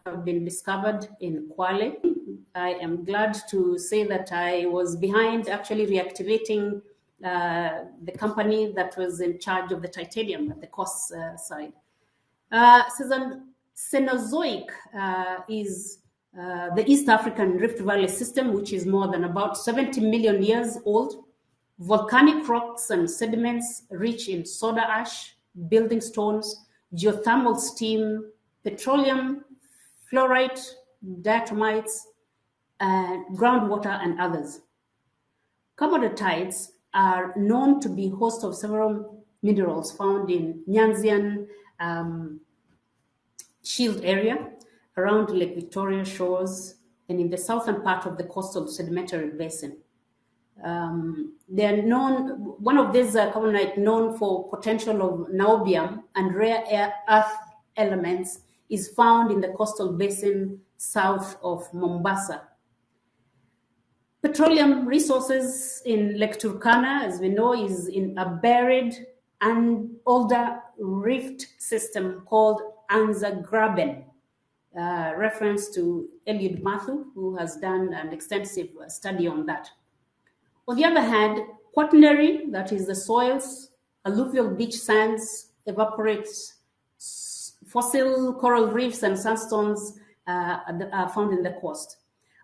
have been discovered in Kwale. I am glad to say that I was behind actually reactivating the company that was in charge of the titanium at the coast side. Cenozoic is the East African Rift Valley system, which is more than about 70 million years old. Volcanic rocks and sediments rich in soda ash, building stones, geothermal steam, petroleum, fluorite, diatomites, groundwater, and others. Commoditites are known to be host of several minerals found in Nyanzian Shield area, around Lake Victoria shores, and in the southern part of the coastal sedimentary basin. They are known. One of these commodite known for potential of niobium and rare earth elements is found in the coastal basin south of Mombasa. Petroleum resources in Lake Turkana, as we know, is in a buried and older rift system called Anza Graben, reference to Eliud Mathu, who has done an extensive study on that. On the other hand, quaternary, that is the soils, alluvial beach sands, evaporates, fossil coral reefs and sandstones are found in the coast.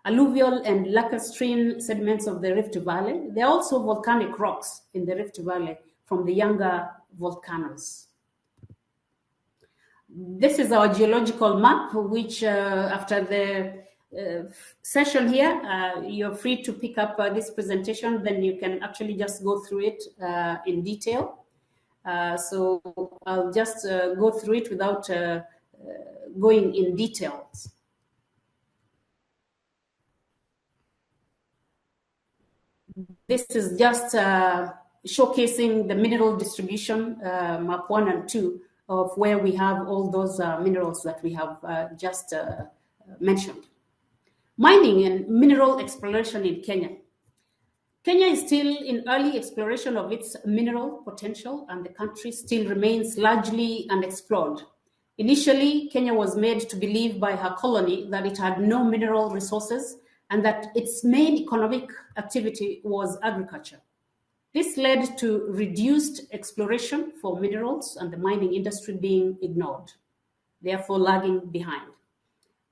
Alluvial and lacustrine sediments of the Rift Valley. There are also volcanic rocks in the Rift Valley from the younger volcanoes. This is our geological map, which after the session here, you're free to pick up this presentation, then you can actually just go through it in detail. So I'll just go through it without going in details. This is just showcasing the mineral distribution, map 1 and 2, of where we have all those minerals that we have just mentioned. Mining and mineral exploration in Kenya. Kenya is still in early exploration of its mineral potential, and the country still remains largely unexplored. Initially, Kenya was made to believe by her colony that it had no mineral resources and that its main economic activity was agriculture. This led to reduced exploration for minerals and the mining industry being ignored, therefore lagging behind.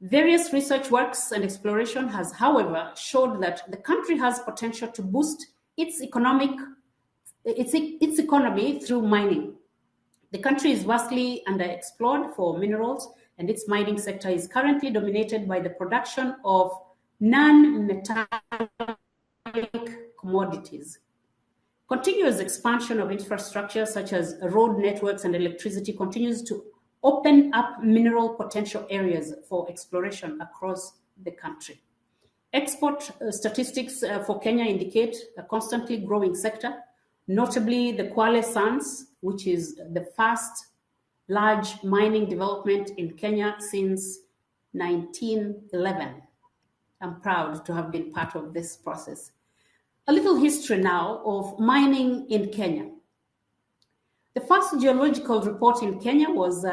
Various research works and exploration has, however, showed that the country has potential to boost its economy through mining. The country is vastly underexplored for minerals, and its mining sector is currently dominated by the production of non-metallic commodities. Continuous expansion of infrastructure such as road networks and electricity continues to open up mineral potential areas for exploration across the country. Export statistics for Kenya indicate a constantly growing sector, notably the Kwale Sands, which is the first large mining development in Kenya since 1911. I'm proud to have been part of this process. A little history now of mining in Kenya. The first geological report in Kenya was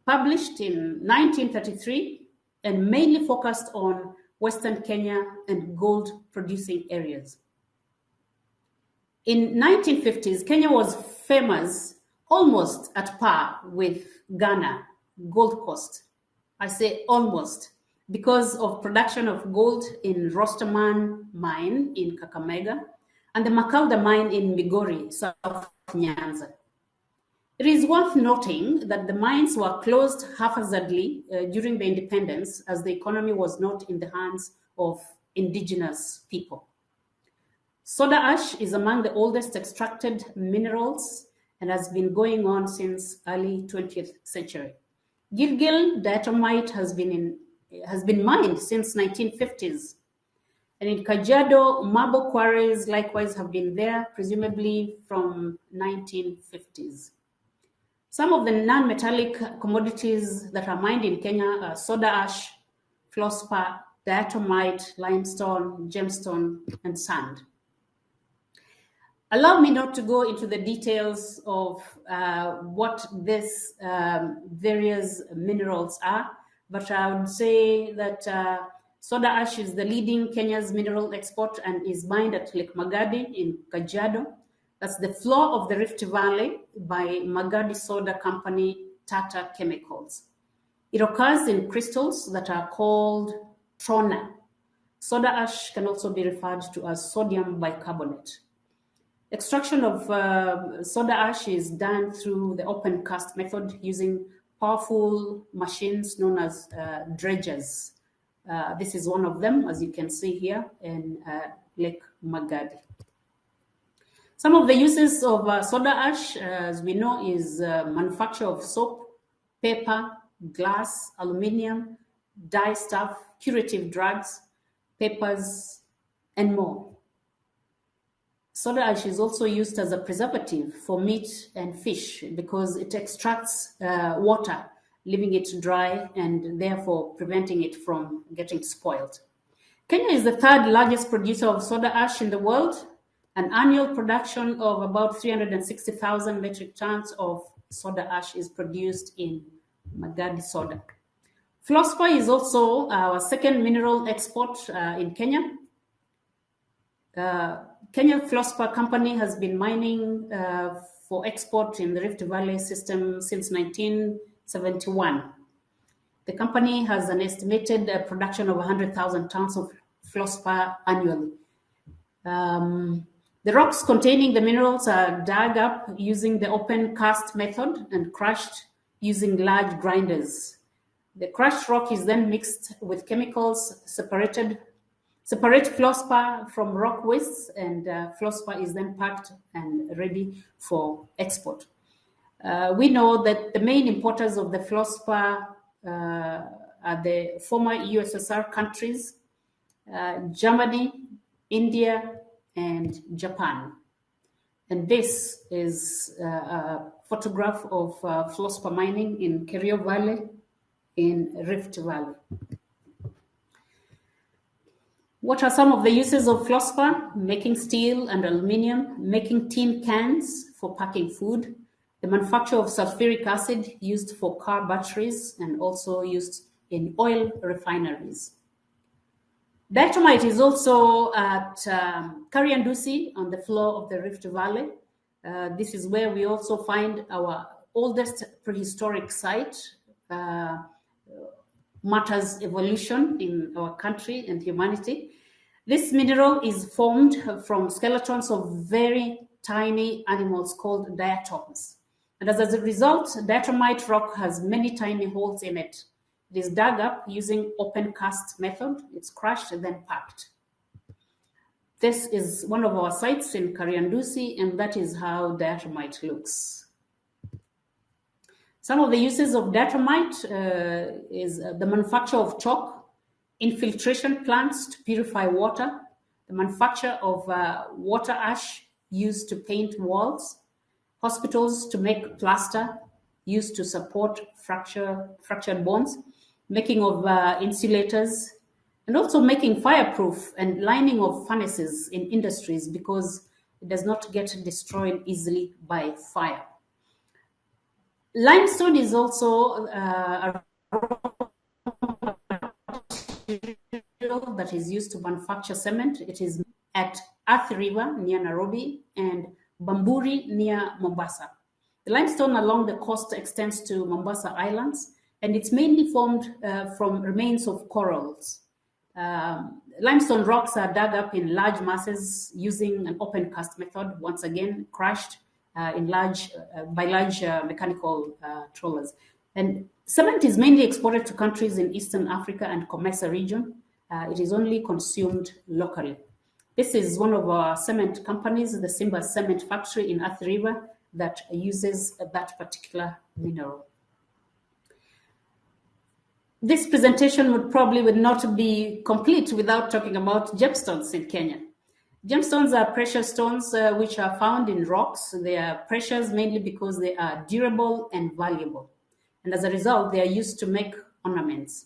published in 1933 and mainly focused on Western Kenya and gold-producing areas. In 1950s, Kenya was famous, almost at par with Ghana, Gold Coast. I say almost, because of production of gold in Rosterman mine in Kakamega and the Makalda mine in Migori, South Nyanza. It is worth noting that the mines were closed haphazardly during the independence, as the economy was not in the hands of indigenous people. Soda ash is among the oldest extracted minerals and has been going on since early 20th century. Gilgil diatomite has been mined since 1950s. And in Kajiado, marble quarries likewise have been there, presumably from 1950s. Some of the non-metallic commodities that are mined in Kenya are soda ash, fluorspar, diatomite, limestone, gemstone, and sand. Allow me not to go into the details of what these various minerals are, but I would say that soda ash is the leading Kenya's mineral export and is mined at Lake Magadi in Kajiado. That's the floor of the Rift Valley by Magadi Soda Company, Tata Chemicals. It occurs in crystals that are called trona. Soda ash can also be referred to as sodium bicarbonate. Extraction of soda ash is done through the open cast method using powerful machines known as dredgers. This is one of them, as you can see here in Lake Magadi. Some of the uses of soda ash, as we know, is manufacture of soap, paper, glass, aluminium, dye stuff, curative drugs, papers, and more. Soda ash is also used as a preservative for meat and fish because it extracts water, leaving it dry and therefore preventing it from getting spoiled. Kenya is the third largest producer of soda ash in the world. An annual production of about 360,000 metric tons of soda ash is produced in Magadi Soda. Fluorspar is also our second mineral export in Kenya. Kenya Fluorspar Company has been mining for export in the Rift Valley system since 1971. The company has an estimated production of 100,000 tons of fluorspar annually. The rocks containing the minerals are dug up using the open cast method and crushed using large grinders. The crushed rock is then mixed with chemicals, separate fluorspar from rock wastes, and fluorspar is then packed and ready for export. We know that the main importers of the fluorspar are the former USSR countries, Germany, India, and Japan. And this is a photograph of fluorspar mining in Kerio Valley in Rift Valley. What are some of the uses of fluorspar? Making steel and aluminium, making tin cans for packing food, the manufacture of sulfuric acid used for car batteries and also used in oil refineries. Diatomite is also at Kariandusi on the floor of the Rift Valley. This is where we also find our oldest prehistoric site, matters evolution in our country and humanity. This mineral is formed from skeletons of very tiny animals called diatoms. And as a result, diatomite rock has many tiny holes in it. It is dug up using open cast method. It's crushed and then packed. This is one of our sites in Kariandusi, and that is how diatomite looks. Some of the uses of diatomite is the manufacture of chalk, infiltration plants to purify water, the manufacture of water ash used to paint walls, hospitals to make plaster used to support fractured bones, making of insulators, and also making fireproof and lining of furnaces in industries because it does not get destroyed easily by fire. Limestone is also a material that is used to manufacture cement. It is at Athi River near Nairobi and Bamburi near Mombasa. The limestone along the coast extends to Mombasa Islands, and it's mainly formed from remains of corals. Limestone rocks are dug up in large masses using an open cast method, once again crushed by large mechanical trawlers. And cement is mainly exported to countries in Eastern Africa and Comesa region. It is only consumed locally. This is one of our cement companies, the Simba Cement Factory in Athi River, that uses that particular mineral. This presentation would not be complete without talking about gemstones in Kenya. Gemstones are precious stones which are found in rocks. They are precious mainly because they are durable and valuable. And as a result, they are used to make ornaments.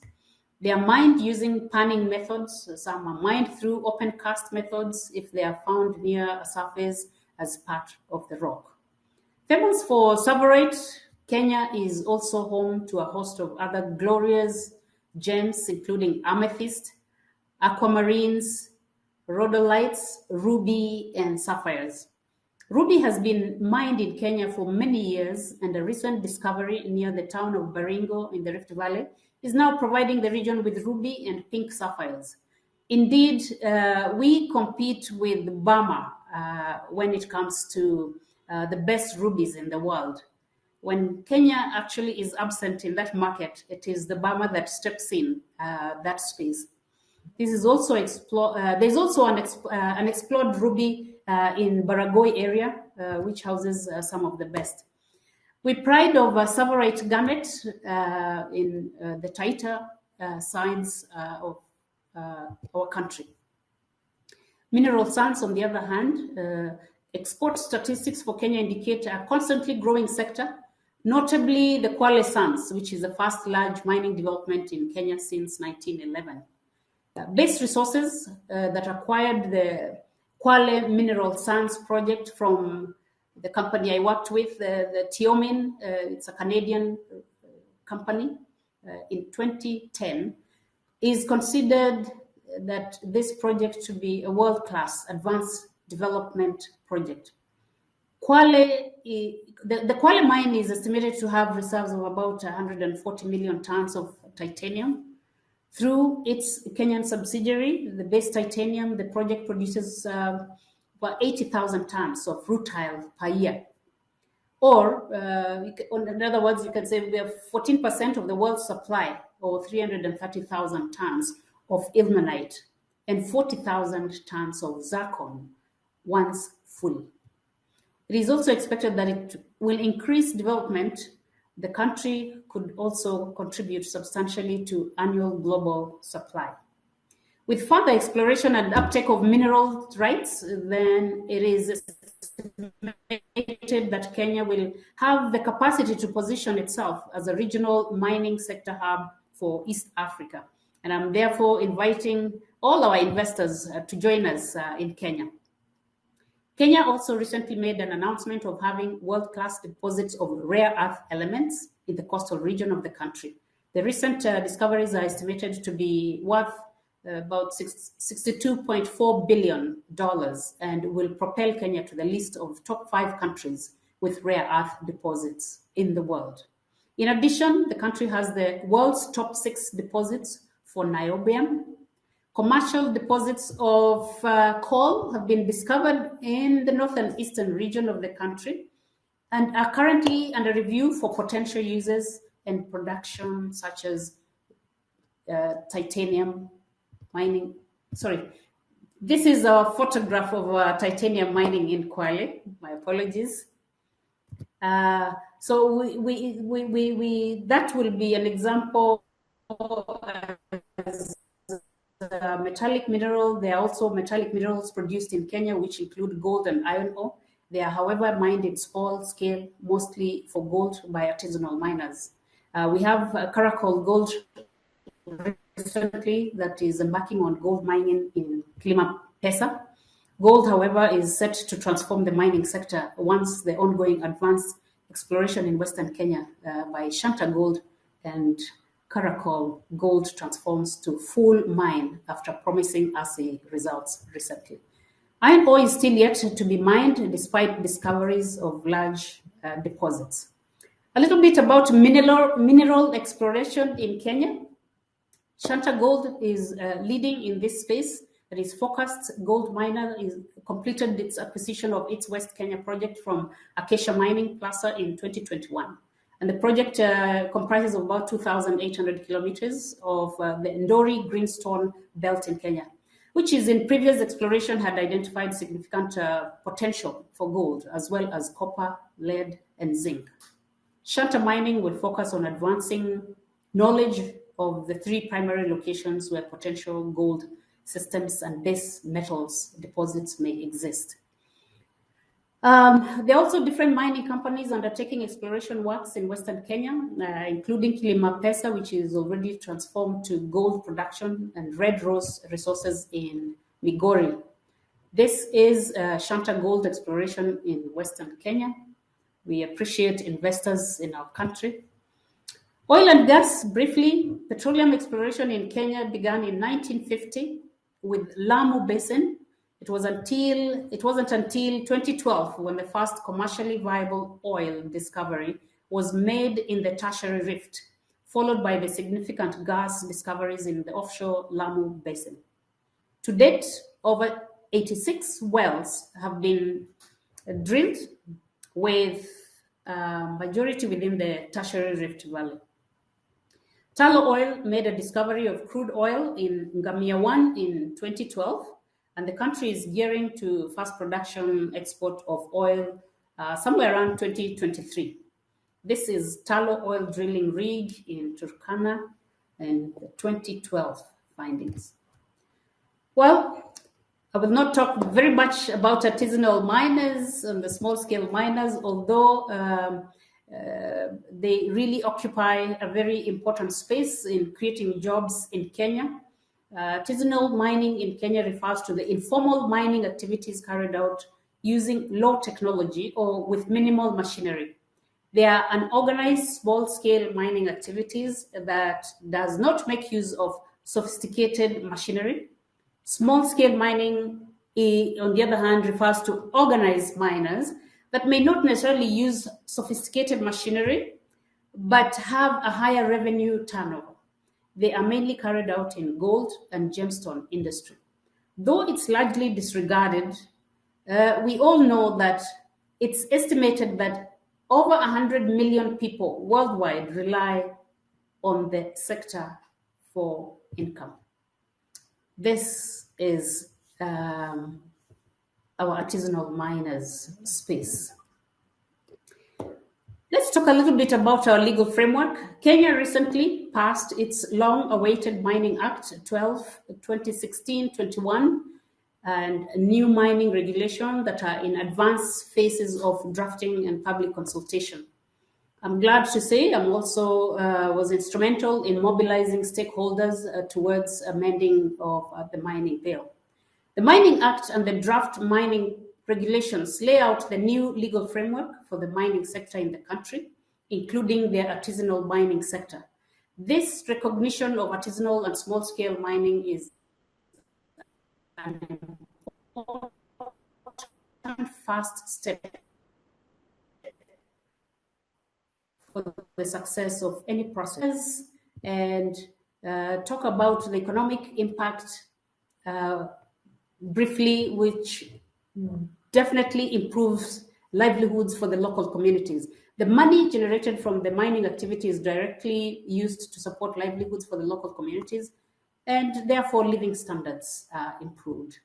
They are mined using panning methods. Some are mined through open cast methods if they are found near a surface as part of the rock. Famous for Tsavorite, Kenya is also home to a host of other glorious gems, including amethyst, aquamarines, rhodolites, ruby, and sapphires. Ruby has been mined in Kenya for many years, and a recent discovery near the town of Baringo in the Rift Valley is now providing the region with ruby and pink sapphires. Indeed, we compete with Burma when it comes to the best rubies in the world. When Kenya actually is absent in that market, it is the Burma that steps in that space. This is also there's also an explored ruby in Baragoi area, which houses some of the best. We pride of Tsavorite garnet in the Taita signs of our country. Mineral sands, on the other hand, export statistics for Kenya indicate a constantly growing sector, notably the Kwale Sands, which is the first large mining development in Kenya since 1911. Base Resources that acquired the Kwale Mineral Sands project from the company I worked with, the Tiomin, it's a Canadian company, in 2010, is considered that this project to be a world-class advanced development project. Kwale, the Kwale mine is estimated to have reserves of about 140 million tons of titanium. Through its Kenyan subsidiary, the Base Titanium, the project produces about 80,000 tons of rutile per year. Or, in other words, you can say we have 14% of the world's supply, or 330,000 tons of ilmenite, and 40,000 tons of zircon once full. It is also expected that it will increase development. The country could also contribute substantially to annual global supply. With further exploration and uptake of mineral rights, then it is estimated that Kenya will have the capacity to position itself as a regional mining sector hub for East Africa. And I'm therefore inviting all our investors to join us in Kenya. Kenya also recently made an announcement of having world-class deposits of rare earth elements in the coastal region of the country. The recent discoveries are estimated to be worth about $62.4 billion and will propel Kenya to the list of top 5 countries with rare earth deposits in the world. In addition, the country has the world's top 6 deposits for niobium. Commercial deposits of coal have been discovered in the northern eastern region of the country and are currently under review for potential uses in production, such as titanium mining. Sorry, this is a photograph of titanium mining in Kwale. My apologies. So that will be an example as a metallic mineral. There are also metallic minerals produced in Kenya, which include gold and iron ore. They are, however, mined in small scale, mostly for gold by artisanal miners. We have Karakol Gold recently that is embarking on gold mining in Kilima Pesa. Gold, however, is set to transform the mining sector once the ongoing advanced exploration in Western Kenya by Shanta Gold and Karakol Gold transforms to full mine after promising assay results recently. Iron ore is still yet to be mined despite discoveries of large deposits. A little bit about mineral exploration in Kenya. Shanta Gold is leading in this space. That is focused. Gold Miner is completed its acquisition of its West Kenya project from Acacia Mining Plaza in 2021. And the project comprises of about 2,800 kilometers of the Ndori Greenstone Belt in Kenya, which is in previous exploration had identified significant potential for gold, as well as copper, lead, and zinc. Shanta Mining will focus on advancing knowledge of the 3 primary locations where potential gold systems and base metals deposits may exist. There are also different mining companies undertaking exploration works in Western Kenya, including Kilima Pesa, which is already transformed to gold production, and Red Rose Resources in Migori. This is Shanta Gold exploration in Western Kenya. We appreciate investors in our country. Oil and gas, briefly, petroleum exploration in Kenya began in 1950 with Lamu Basin. It wasn't until 2012 when the first commercially viable oil discovery was made in the Tertiary Rift, followed by the significant gas discoveries in the offshore Lamu Basin. To date, over 86 wells have been drilled, with majority within the Tertiary Rift Valley. Tullow Oil made a discovery of crude oil in Ngamia 1 in 2012, and the country is gearing to first production export of oil somewhere around 2023. This is Tullow Oil drilling rig in Turkana and 2012 findings. Well, I will not talk very much about artisanal miners and the small-scale miners, although they really occupy a very important space in creating jobs in Kenya. Artisanal mining in Kenya refers to the informal mining activities carried out using low technology or with minimal machinery. They are unorganized, small-scale mining activities that does not make use of sophisticated machinery. Small-scale mining, on the other hand, refers to organized miners that may not necessarily use sophisticated machinery, but have a higher revenue turnover. They are mainly carried out in gold and gemstone industry. Though it's largely disregarded, we all know that it's estimated that over 100 million people worldwide rely on the sector for income. This is our artisanal miners space. Let's talk a little bit about our legal framework. Kenya recently passed its long-awaited Mining Act 2016-21 and new mining regulation that are in advanced phases of drafting and public consultation. I'm glad to say I'm also was instrumental in mobilizing stakeholders towards amending of the mining bill. The Mining Act and the draft mining regulations lay out the new legal framework for the mining sector in the country, including the artisanal mining sector. This recognition of artisanal and small-scale mining is an important first step for the success of any process and talk about the economic impact briefly, which definitely improves livelihoods for the local communities. The money generated from the mining activity is directly used to support livelihoods for the local communities, and therefore living standards are improved.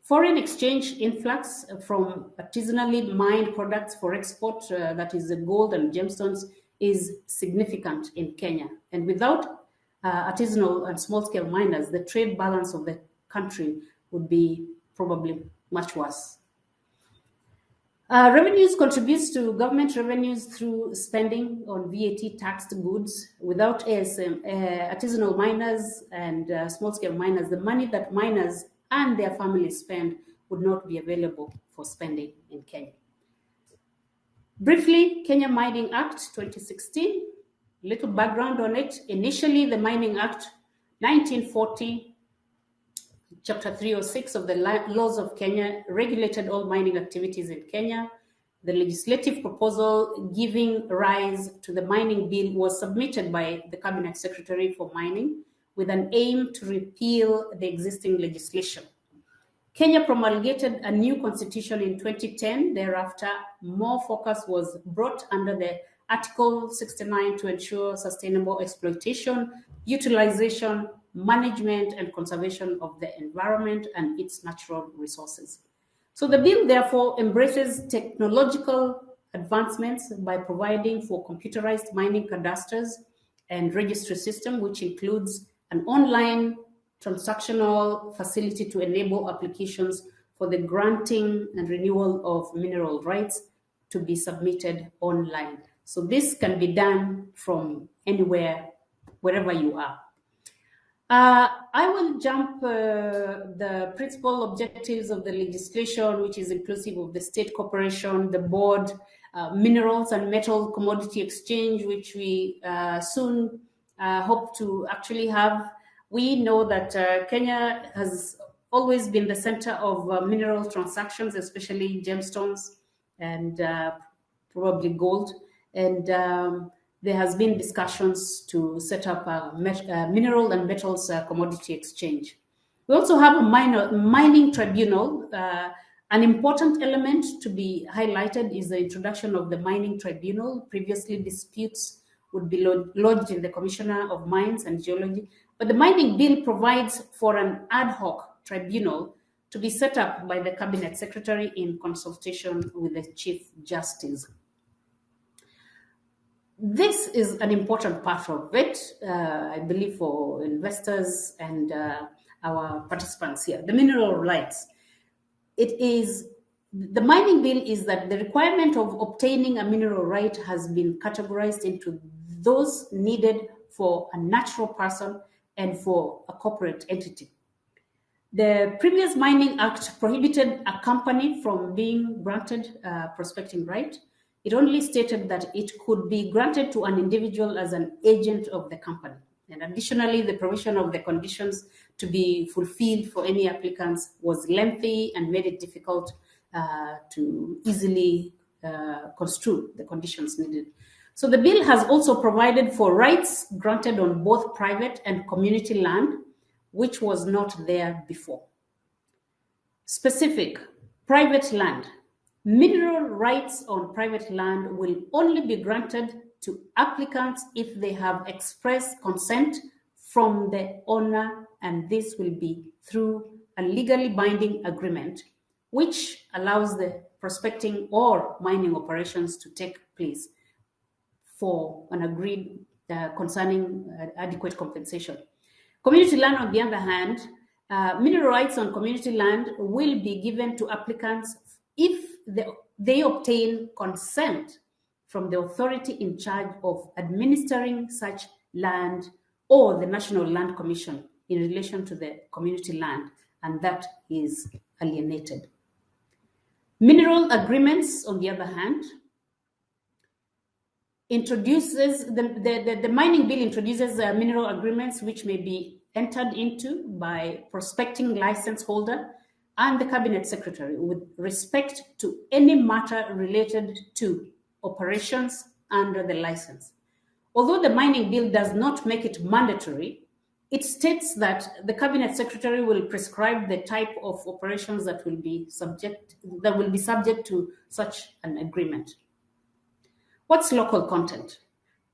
Foreign exchange influx from artisanally mined products for export, that is the gold and gemstones, is significant in Kenya. And without artisanal and small-scale miners, the trade balance of the country would be probably much worse. Revenues contributes to government revenues through spending on VAT taxed goods. Without ASM, artisanal miners and small-scale miners, the money that miners and their families spend would not be available for spending in Kenya. Briefly, Kenya Mining Act 2016, little background on it. Initially, the Mining Act 1940, Chapter 306 of the laws of Kenya regulated all mining activities in Kenya. The legislative proposal giving rise to the mining bill was submitted by the Cabinet Secretary for Mining with an aim to repeal the existing legislation. Kenya promulgated a new constitution in 2010. Thereafter, more focus was brought under the Article 69 to ensure sustainable exploitation, utilization, management, and conservation of the environment and its natural resources. So the bill, therefore, embraces technological advancements by providing for computerized mining cadasters and registry system, which includes an online transactional facility to enable applications for the granting and renewal of mineral rights to be submitted online. So this can be done from anywhere, wherever you are. I will jump the principal objectives of the legislation, which is inclusive of the state corporation, the board, minerals and metal commodity exchange, which we soon hope to actually have. We know that Kenya has always been the center of mineral transactions, especially gemstones and probably gold. And there has been discussions to set up a mineral and metals commodity exchange. We also have a mining tribunal. An important element to be highlighted is the introduction of the mining tribunal. Previously, disputes would be lodged in the Commissioner of Mines and Geology, but the mining bill provides for an ad hoc tribunal to be set up by the Cabinet Secretary in consultation with the Chief Justice. This is an important part of it, I believe, for investors and our participants here. The mineral rights. The mining bill is that the requirement of obtaining a mineral right has been categorized into those needed for a natural person and for a corporate entity. The previous Mining Act prohibited a company from being granted a prospecting right. It only stated that it could be granted to an individual as an agent of the company. And additionally, the provision of the conditions to be fulfilled for any applicants was lengthy and made it difficult to easily construe the conditions needed. So the bill has also provided for rights granted on both private and community land, which was not there before. Specific, private land. Mineral rights on private land will only be granted to applicants if they have express consent from the owner, and this will be through a legally binding agreement, which allows the prospecting or mining operations to take place for an agreed concerning adequate compensation. Community land, on the other hand, mineral rights on community land will be given to applicants if they obtain consent from the authority in charge of administering such land or the National Land Commission in relation to the community land, and that is alienated. Mineral agreements, on the other hand, introduces the mining bill introduces mineral agreements which may be entered into by prospecting license holder and the Cabinet Secretary with respect to any matter related to operations, under the license. Although the mining bill does not make it mandatory, it states that the Cabinet Secretary will prescribe the type of operations that will be subject to such an agreement. What's local content?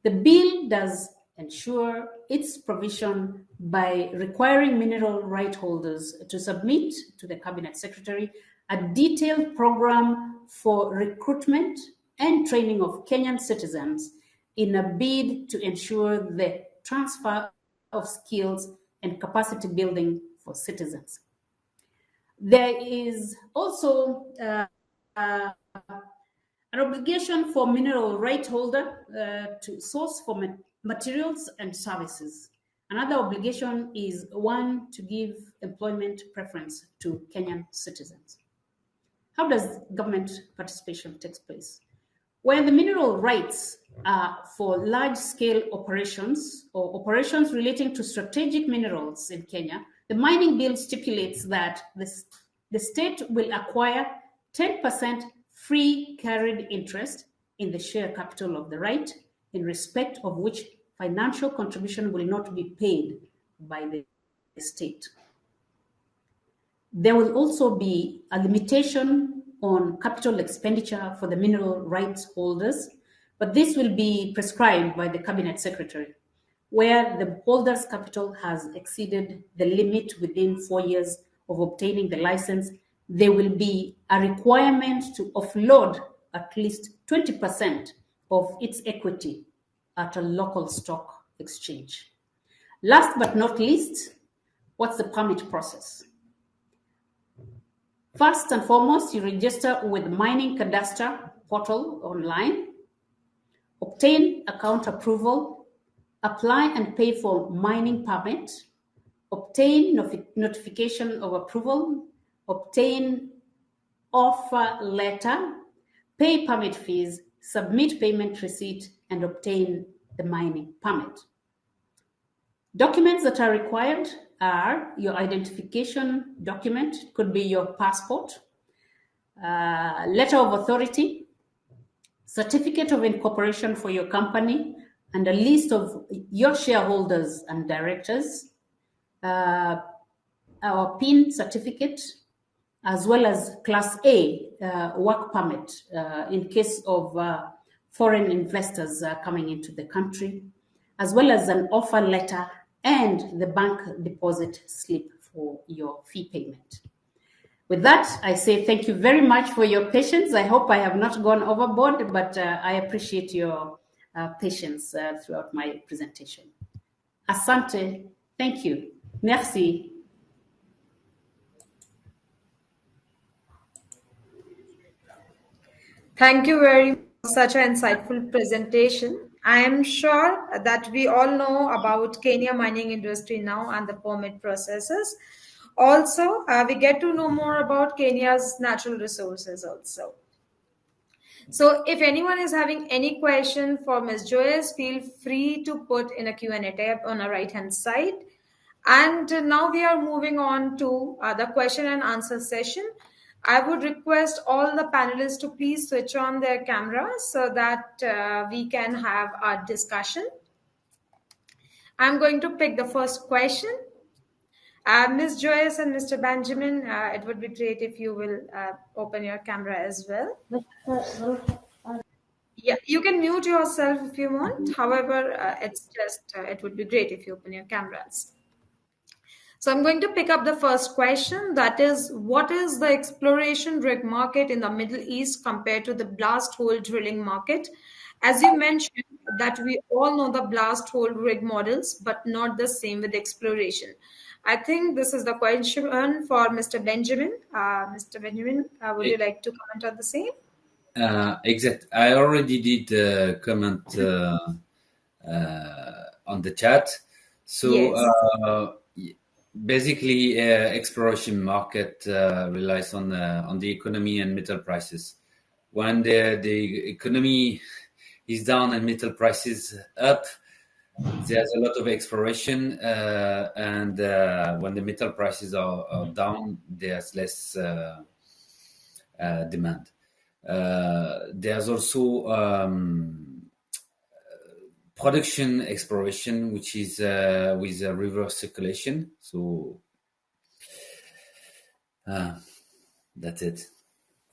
The bill does ensure its provision by requiring mineral right holders to submit to the Cabinet Secretary a detailed program for recruitment and training of Kenyan citizens in a bid to ensure the transfer of skills and capacity building for citizens. There is also an obligation for mineral right holder to source for materials and services. Another obligation is one to give employment preference to Kenyan citizens. How does government participation take place? Where the mineral rights are for large-scale operations or operations relating to strategic minerals in Kenya, the mining bill stipulates that the state will acquire 10% free carried interest in the share capital of the right, in respect of which financial contribution will not be paid by the state. There will also be a limitation on capital expenditure for the mineral rights holders, but this will be prescribed by the Cabinet Secretary. Where the holder's capital has exceeded the limit within 4 years of obtaining the license, there will be a requirement to offload at least 20% of its equity at a local stock exchange. Last but not least, what's the permit process? First and foremost, you register with Mining Cadastre portal online, obtain account approval, apply and pay for mining permit, obtain notification of approval, obtain offer letter, pay permit fees, submit payment receipt, and obtain the mining permit. Documents that are required are your identification document, could be your passport, letter of authority, certificate of incorporation for your company, and a list of your shareholders and directors, our PIN certificate, as well as Class A work permit in case of foreign investors coming into the country, as well as an offer letter and the bank deposit slip for your fee payment. With that, I say thank you very much for your patience. I hope I have not gone overboard, but I appreciate your patience throughout my presentation. Asante, thank you. Merci. Thank you very much for such an insightful presentation. I am sure that we all know about Kenya mining industry now and the permit processes. Also, we get to know more about Kenya's natural resources also. So if anyone is having any question for Ms. Joyce, feel free to put in a Q&A tab on the right-hand side. And now we are moving on to the question and answer session. I would request all the panelists to please switch on their cameras so that we can have our discussion. I'm going to pick the first question. Ms. Joyce and Mr. Benjamin, it would be great if you will open your camera as well. Yeah, you can mute yourself if you want. However, it would be great if you open your cameras. So I'm going to pick up the first question. That is, what is the exploration rig market in the Middle East compared to the blast hole drilling market? As you mentioned, that we all know the blast hole rig models, but not the same with exploration. I think this is the question for Mr. Benjamin. Mr. Benjamin, would you like to comment on the same? Exact. I already did comment on the chat. So yes. Basically, exploration market relies on the economy and metal prices. When the economy is down and metal prices up, there's a lot of exploration, and when the metal prices are down, there's less demand. There's also production exploration, which is with reverse circulation. So that's it,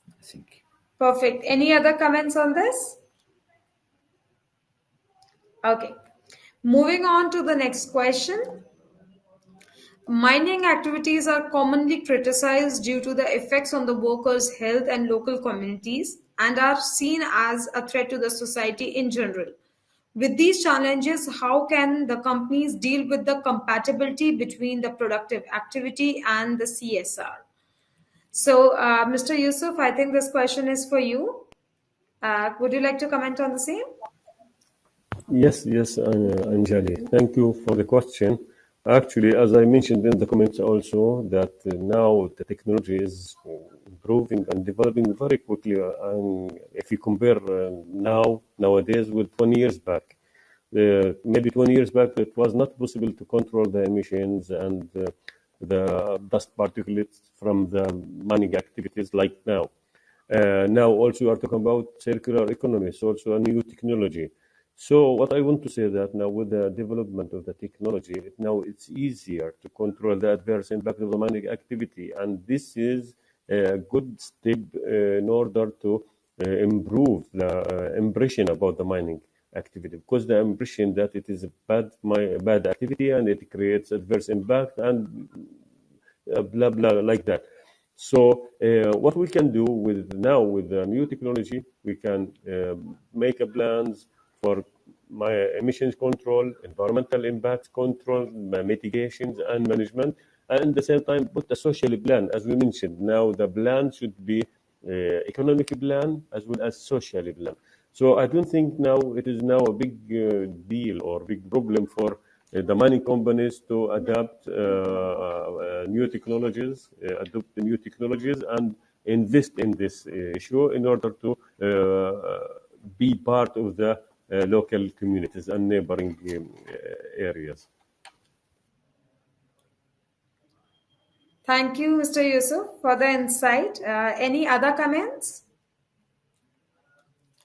I think. Perfect. Any other comments on this? Okay. Moving on to the next question. Mining activities are commonly criticized due to the effects on the workers' health and local communities and are seen as a threat to the society in general. With these challenges, how can the companies deal with the compatibility between the productive activity and the CSR? So, Mr. Yusuf, I think this question is for you. Would you like to comment on the same? Yes, Anjali. Thank you for the question. Actually, as I mentioned in the comments also, that now the technology is improving and developing very quickly. And if you compare nowadays with 20 years back, maybe 20 years back, it was not possible to control the emissions and the dust particulates from the mining activities like now. Now also we are talking about circular economy, it's also a new technology. So what I want to say that now with the development of the technology, now it's easier to control the adverse impact of the mining activity. And this is a good step in order to improve the impression about the mining activity, because the impression that it is a bad activity and it creates adverse impact and blah blah like that. So what we can do with the new technology, we can make a plans for my emissions control, environmental impact control, mitigations and management, and at the same time put a social plan. As we mentioned, now the plan should be economic plan as well as social plan. So I don't think now it is now a big deal or big problem for the mining companies to adapt new technologies, adopt the new technologies, and invest in this issue in order to be part of the local communities and neighboring areas. Thank you, Mr. Yusuf, for the insight. Any other comments?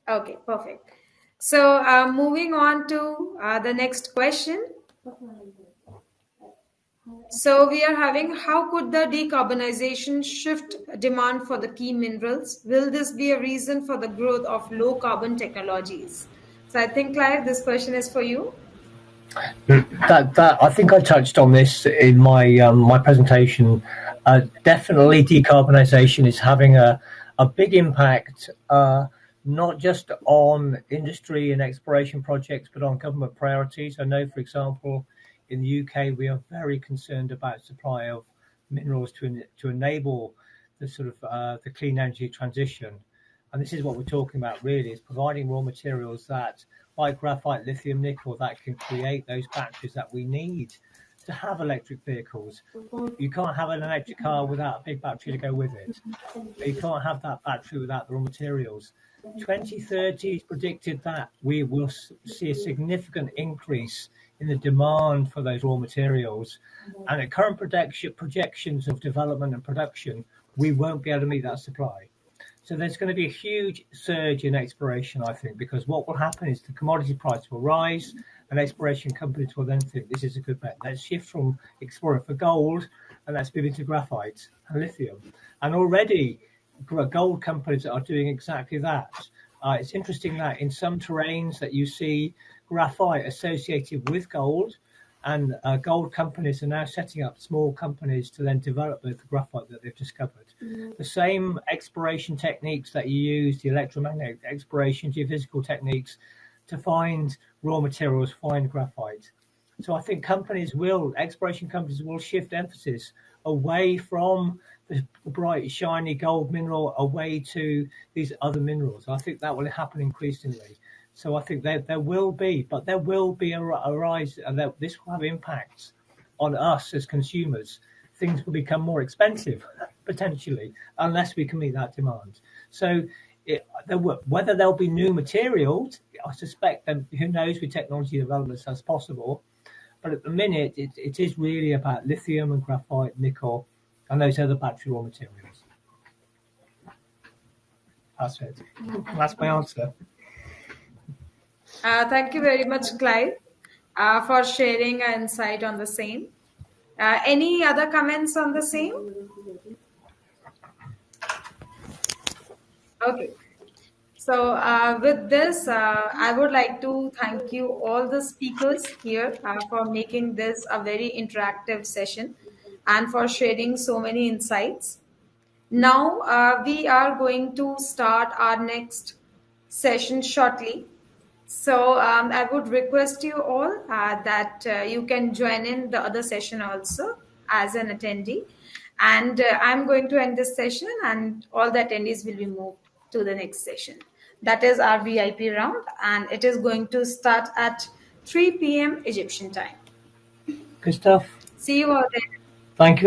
Okay, perfect. So, moving on to the next question. So, we are having, how could the decarbonization shift demand for the key minerals? Will this be a reason for the growth of low carbon technologies? So, I think, Clive, this question is for you. That I think I touched on this in my my presentation. Definitely, decarbonisation is having a big impact, not just on industry and exploration projects, but on government priorities. I know, for example, in the UK, we are very concerned about supply of minerals to enable the sort of the clean energy transition. And this is what we're talking about really, is providing raw materials that, like graphite, lithium, nickel, that can create those batteries that we need to have electric vehicles. You can't have an electric car without a big battery to go with it. You can't have that battery without the raw materials. 2030 is predicted that we will see a significant increase in the demand for those raw materials. And at current projections of development and production, we won't be able to meet that supply. So there's going to be a huge surge in exploration, I think, because what will happen is the commodity price will rise and exploration companies will then think this is a good bet. Let's shift from exploring for gold and let's move into graphite and lithium. And already gold companies are doing exactly that. It's interesting that in some terrains that you see graphite associated with gold, and gold companies are now setting up small companies to then develop the graphite that they've discovered. The same exploration techniques that you use, the electromagnetic exploration, geophysical techniques, to find raw materials, find graphite. So I think exploration companies will shift emphasis away from the bright, shiny gold mineral away to these other minerals. I think that will happen increasingly. So I think there will be a rise, and this will have impacts on us as consumers. Things will become more expensive, potentially, unless we can meet that demand. So whether there'll be new materials, I suspect that who knows with technology developments that's possible. But at the minute, it is really about lithium and graphite, nickel, and those other battery raw materials. That's it. That's my answer. Thank you very much, Clive, for sharing an insight on the same. Any other comments on the same? Okay. So, with this, I would like to thank you all the speakers here for making this a very interactive session and for sharing so many insights. Now, we are going to start our next session shortly. So, I would request you all that you can join in the other session also as an attendee. And I'm going to end this session, and all the attendees will be moved to the next session. That is our VIP round, and it is going to start at 3 p.m. Egyptian time. Good stuff. See you all there. Thank you.